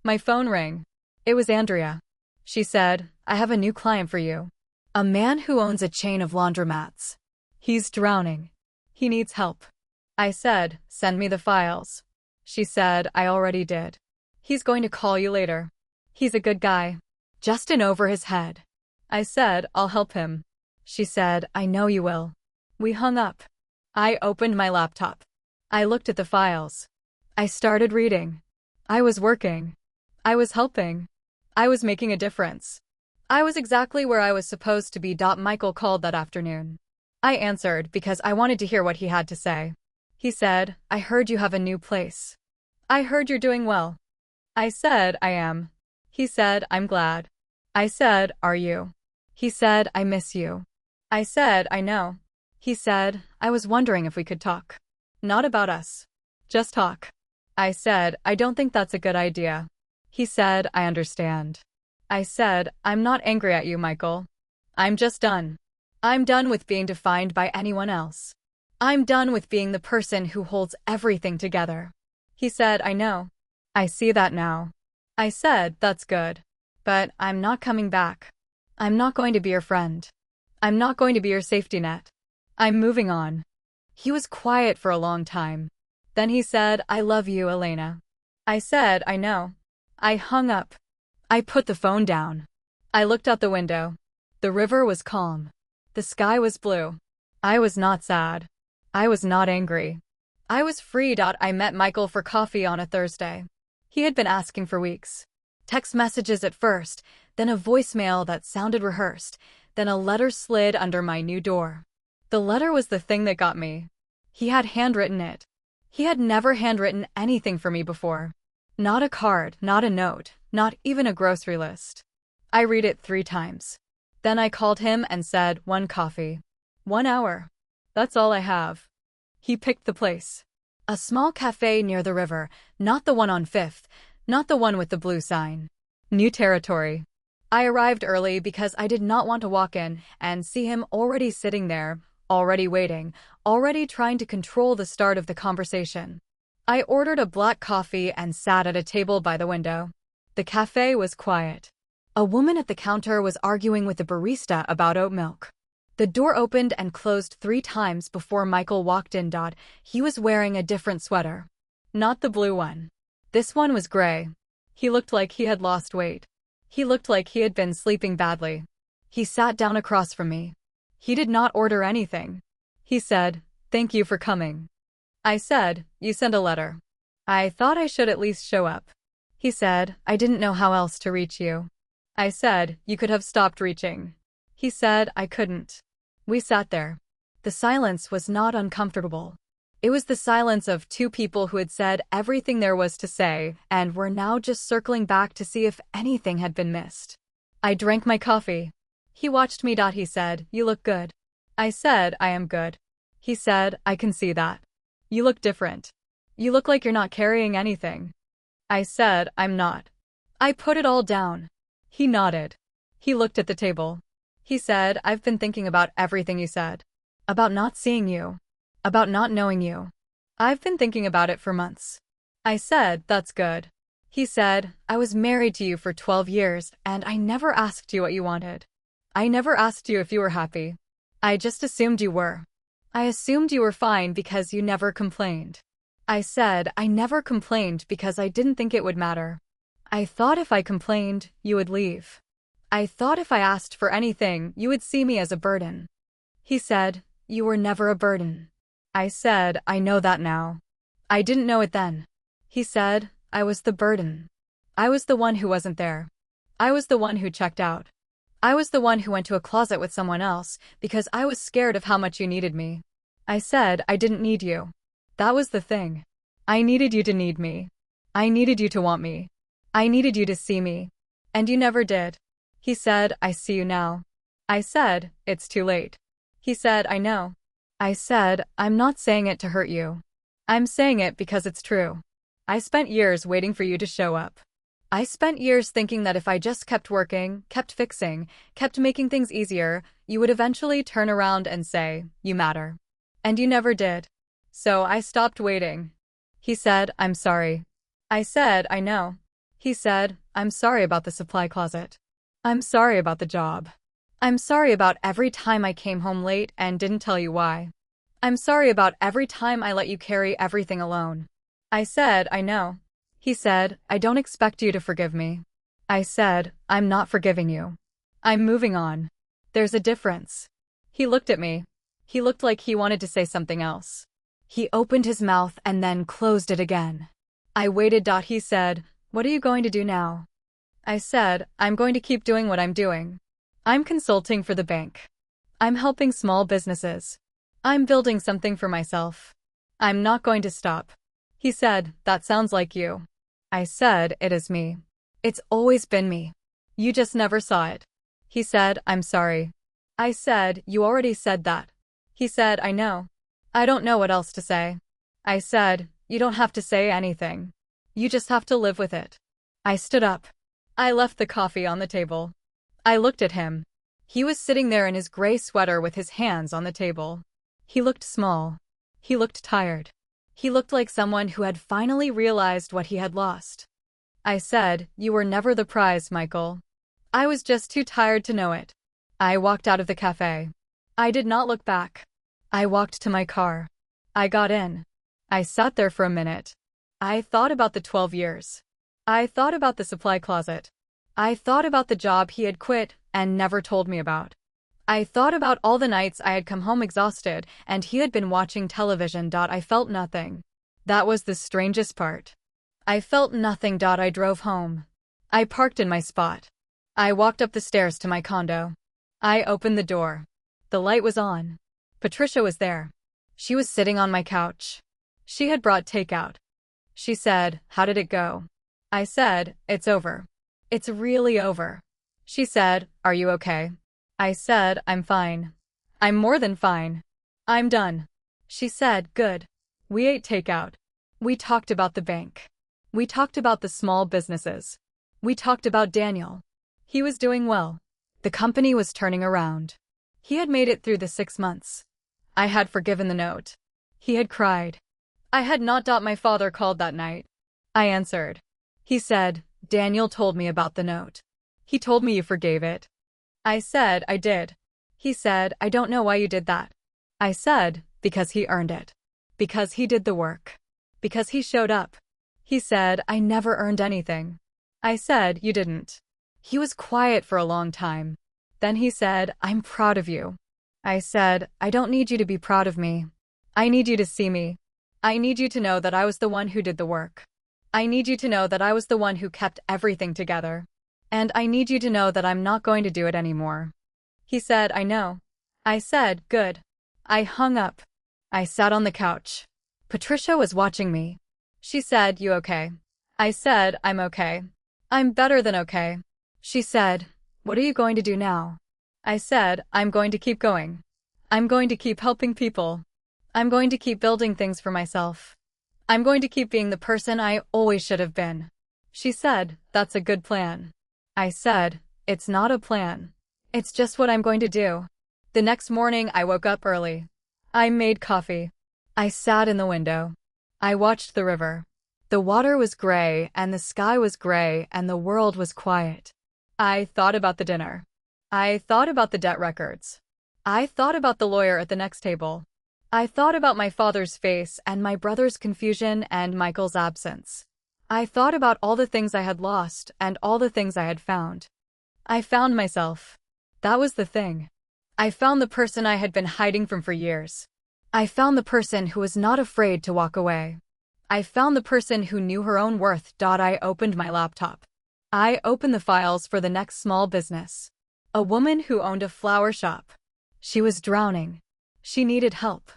My phone rang. It was Andrea. She said, "I have a new client for you. A man who owns a chain of laundromats. He's drowning. He needs help." I said, "Send me the files." She said, "I already did. He's going to call you later. He's a good guy. Just in over his head." I said, "I'll help him." She said, "I know you will." We hung up. I opened my laptop. I looked at the files. I started reading. I was working. I was helping. I was making a difference. I was exactly where I was supposed to be. Michael called that afternoon. I answered because I wanted to hear what he had to say. He said, "I heard you have a new place. I heard you're doing well." I said, "I am." He said, "I'm glad." I said, "Are you?" He said, "I miss you." I said, "I know." He said, "I was wondering if we could talk. Not about us. Just talk." I said, "I don't think that's a good idea." He said, "I understand." I said, "I'm not angry at you, Michael. I'm just done. I'm done with being defined by anyone else. I'm done with being the person who holds everything together." He said, "I know. I see that now." I said, "That's good. But I'm not coming back. I'm not going to be your friend. I'm not going to be your safety net. I'm moving on." He was quiet for a long time. Then he said, "I love you, Elena." I said, "I know." I hung up. I put the phone down. I looked out the window. The river was calm. The sky was blue. I was not sad. I was not angry. I was free. I met Michael for coffee on a Thursday. He had been asking for weeks. Text messages at first, then a voicemail that sounded rehearsed, then a letter slid under my new door. The letter was the thing that got me. He had handwritten it. He had never handwritten anything for me before. Not a card, not a note, not even a grocery list. I read it 3 times. Then I called him and said, "One coffee. 1 hour. That's all I have." He picked the place. A small cafe near the river, not the one on 5th, not the one with the blue sign. New territory. I arrived early because I did not want to walk in and see him already sitting there, already waiting, already trying to control the start of the conversation. I ordered a black coffee and sat at a table by the window. The cafe was quiet. A woman at the counter was arguing with the barista about oat milk. The door opened and closed 3 times before Michael walked in. He was wearing a different sweater. Not the blue one. This one was gray. He looked like he had lost weight. He looked like he had been sleeping badly. He sat down across from me. He did not order anything. He said, "Thank you for coming." I said, "You sent a letter. I thought I should at least show up." He said, "I didn't know how else to reach you." I said, "You could have stopped reaching." He said, "I couldn't." We sat there. The silence was not uncomfortable. It was the silence of 2 people who had said everything there was to say and were now just circling back to see if anything had been missed. I drank my coffee. He watched me. He said, "You look good." I said, "I am good." He said, "I can see that. You look different. You look like you're not carrying anything." I said, "I'm not." I put it all down. He nodded. He looked at the table. He said, "I've been thinking about everything you said. About not seeing you. About not knowing you. I've been thinking about it for months." I said, "That's good." He said, "I was married to you for 12 years, and I never asked you what you wanted. I never asked you if you were happy. I just assumed you were. I assumed you were fine because you never complained." I said, "I never complained because I didn't think it would matter. I thought if I complained, you would leave. I thought if I asked for anything, you would see me as a burden." He said, "You were never a burden." I said, "I know that now. I didn't know it then." He said, "I was the burden. I was the one who wasn't there. I was the one who checked out. I was the one who went to a closet with someone else because I was scared of how much you needed me. I said I didn't need you. That was the thing. I needed you to need me. I needed you to want me. I needed you to see me. And you never did. He said, I see you now. I said, it's too late. He said, I know. I said, I'm not saying it to hurt you. I'm saying it because it's true. I spent years waiting for you to show up. I spent years thinking that if I just kept working, kept fixing, kept making things easier, you would eventually turn around and say, you matter. And you never did. So I stopped waiting. He said, I'm sorry. I said, I know. He said, I'm sorry about the supply closet. I'm sorry about the job. I'm sorry about every time I came home late and didn't tell you why. I'm sorry about every time I let you carry everything alone. I said, I know. He said, I don't expect you to forgive me. I said, I'm not forgiving you. I'm moving on. There's a difference. He looked at me. He looked like he wanted to say something else. He opened his mouth and then closed it again. I waited. He said, what are you going to do now? I said, I'm going to keep doing what I'm doing. I'm consulting for the bank. I'm helping small businesses. I'm building something for myself. I'm not going to stop. He said, that sounds like you. I said, it is me. It's always been me. You just never saw it. He said, I'm sorry. I said, you already said that. He said, I know. I don't know what else to say. I said, you don't have to say anything. You just have to live with it. I stood up. I left the coffee on the table. I looked at him. He was sitting there in his gray sweater with his hands on the table. He looked small. He looked tired. He looked like someone who had finally realized what he had lost. I said, you were never the prize, Michael. I was just too tired to know it. I walked out of the cafe. I did not look back. I walked to my car. I got in. I sat there for a minute. I thought about the 12 years. I thought about the supply closet. I thought about the job he had quit and never told me about. I thought about all the nights I had come home exhausted and he had been watching television. I felt nothing. That was the strangest part. I felt nothing. I drove home. I parked in my spot. I walked up the stairs to my condo. I opened the door. The light was on. Patricia was there. She was sitting on my couch. She had brought takeout. She said, how did it go? I said, it's over. It's really over. She said, are you okay? I said, I'm fine. I'm more than fine. I'm done. She said, good. We ate takeout. We talked about the bank. We talked about the small businesses. We talked about Daniel. He was doing well. The company was turning around. He had made it through the 6 months. I had forgiven the note. He had cried. I had not. My father called that night. I answered. He said, Daniel told me about the note. He told me you forgave it. I said, I did. He said, I don't know why you did that. I said, because he earned it. Because he did the work. Because he showed up. He said, I never earned anything. I said, you didn't. He was quiet for a long time. Then he said, I'm proud of you. I said, I don't need you to be proud of me. I need you to see me. I need you to know that I was the one who did the work. I need you to know that I was the one who kept everything together. And I need you to know that I'm not going to do it anymore. He said, I know. I said, good. I hung up. I sat on the couch. Patricia was watching me. She said, you okay? I said, I'm okay. I'm better than okay. She said, what are you going to do now? I said, I'm going to keep going. I'm going to keep helping people. I'm going to keep building things for myself. I'm going to keep being the person I always should have been. She said, that's a good plan. I said, it's not a plan. It's just what I'm going to do. The next morning I woke up early. I made coffee. I sat in the window. I watched the river. The water was gray and the sky was gray and the world was quiet. I thought about the dinner. I thought about the debt records. I thought about the lawyer at the next table. I thought about my father's face and my brother's confusion and Michael's absence. I thought about all the things I had lost and all the things I had found. I found myself. That was the thing. I found the person I had been hiding from for years. I found the person who was not afraid to walk away. I found the person who knew her own worth. I opened my laptop. I opened the files for the next small business. A woman who owned a flower shop. She was drowning. She needed help.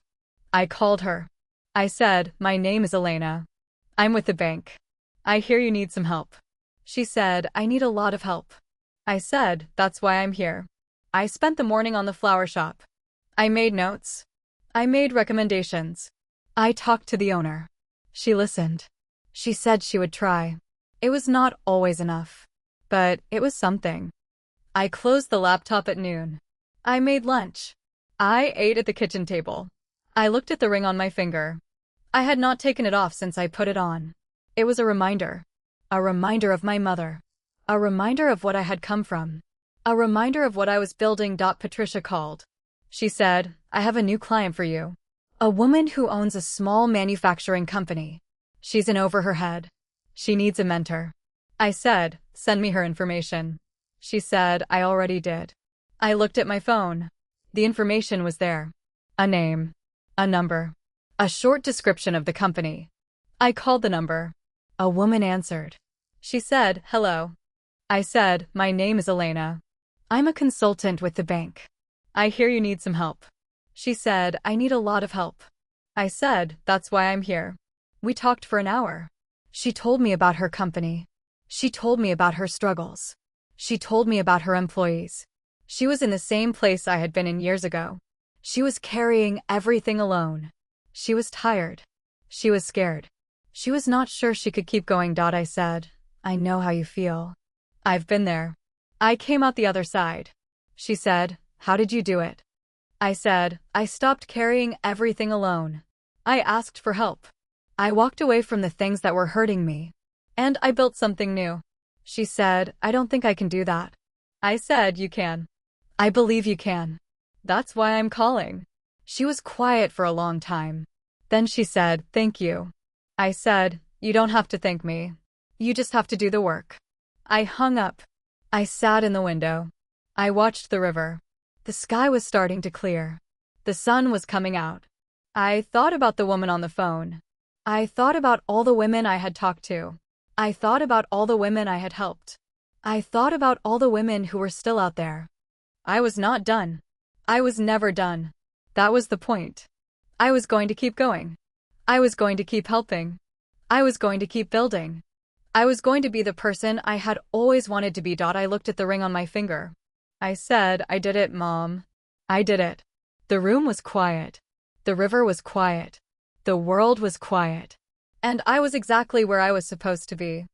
I called her. I said, "My name is Elena. I'm with the bank. I hear you need some help." She said, "I need a lot of help." I said, "That's why I'm here." I spent the morning on the flower shop. I made notes. I made recommendations. I talked to the owner. She listened. She said she would try. It was not always enough, but it was something. I closed the laptop at noon. I made lunch. I ate at the kitchen table. I looked at the ring on my finger. I had not taken it off since I put it on. It was a reminder. A reminder of my mother. A reminder of what I had come from. A reminder of what I was building. Patricia called. She said, "I have a new client for you. A woman who owns a small manufacturing company. She's in over her head. She needs a mentor." I said, "Send me her information." She said, "I already did." I looked at my phone. The information was there. A name. A number. A short description of the company. I called the number. A woman answered. She said, "Hello." I said, "My name is Elena. I'm a consultant with the bank. I hear you need some help." She said, "I need a lot of help." I said, "That's why I'm here." We talked for an hour. She told me about her company. She told me about her struggles. She told me about her employees. She was in the same place I had been in years ago. She was carrying everything alone. She was tired. She was scared. She was not sure she could keep going. I said, "I know how you feel. I've been there. I came out the other side." She said, "How did you do it?" I said, "I stopped carrying everything alone. I asked for help. I walked away from the things that were hurting me. And I built something new." She said, "I don't think I can do that." I said, "You can. I believe you can. That's why I'm calling." She was quiet for a long time. Then she said, "Thank you." I said, "You don't have to thank me. You just have to do the work." I hung up. I sat in the window. I watched the river. The sky was starting to clear. The sun was coming out. I thought about the woman on the phone. I thought about all the women I had talked to. I thought about all the women I had helped. I thought about all the women who were still out there. I was not done. I was never done. That was the point. I was going to keep going. I was going to keep helping. I was going to keep building. I was going to be the person I had always wanted to be. I looked at the ring on my finger. I said, "I did it, Mom. I did it." The room was quiet. The river was quiet. The world was quiet. And I was exactly where I was supposed to be.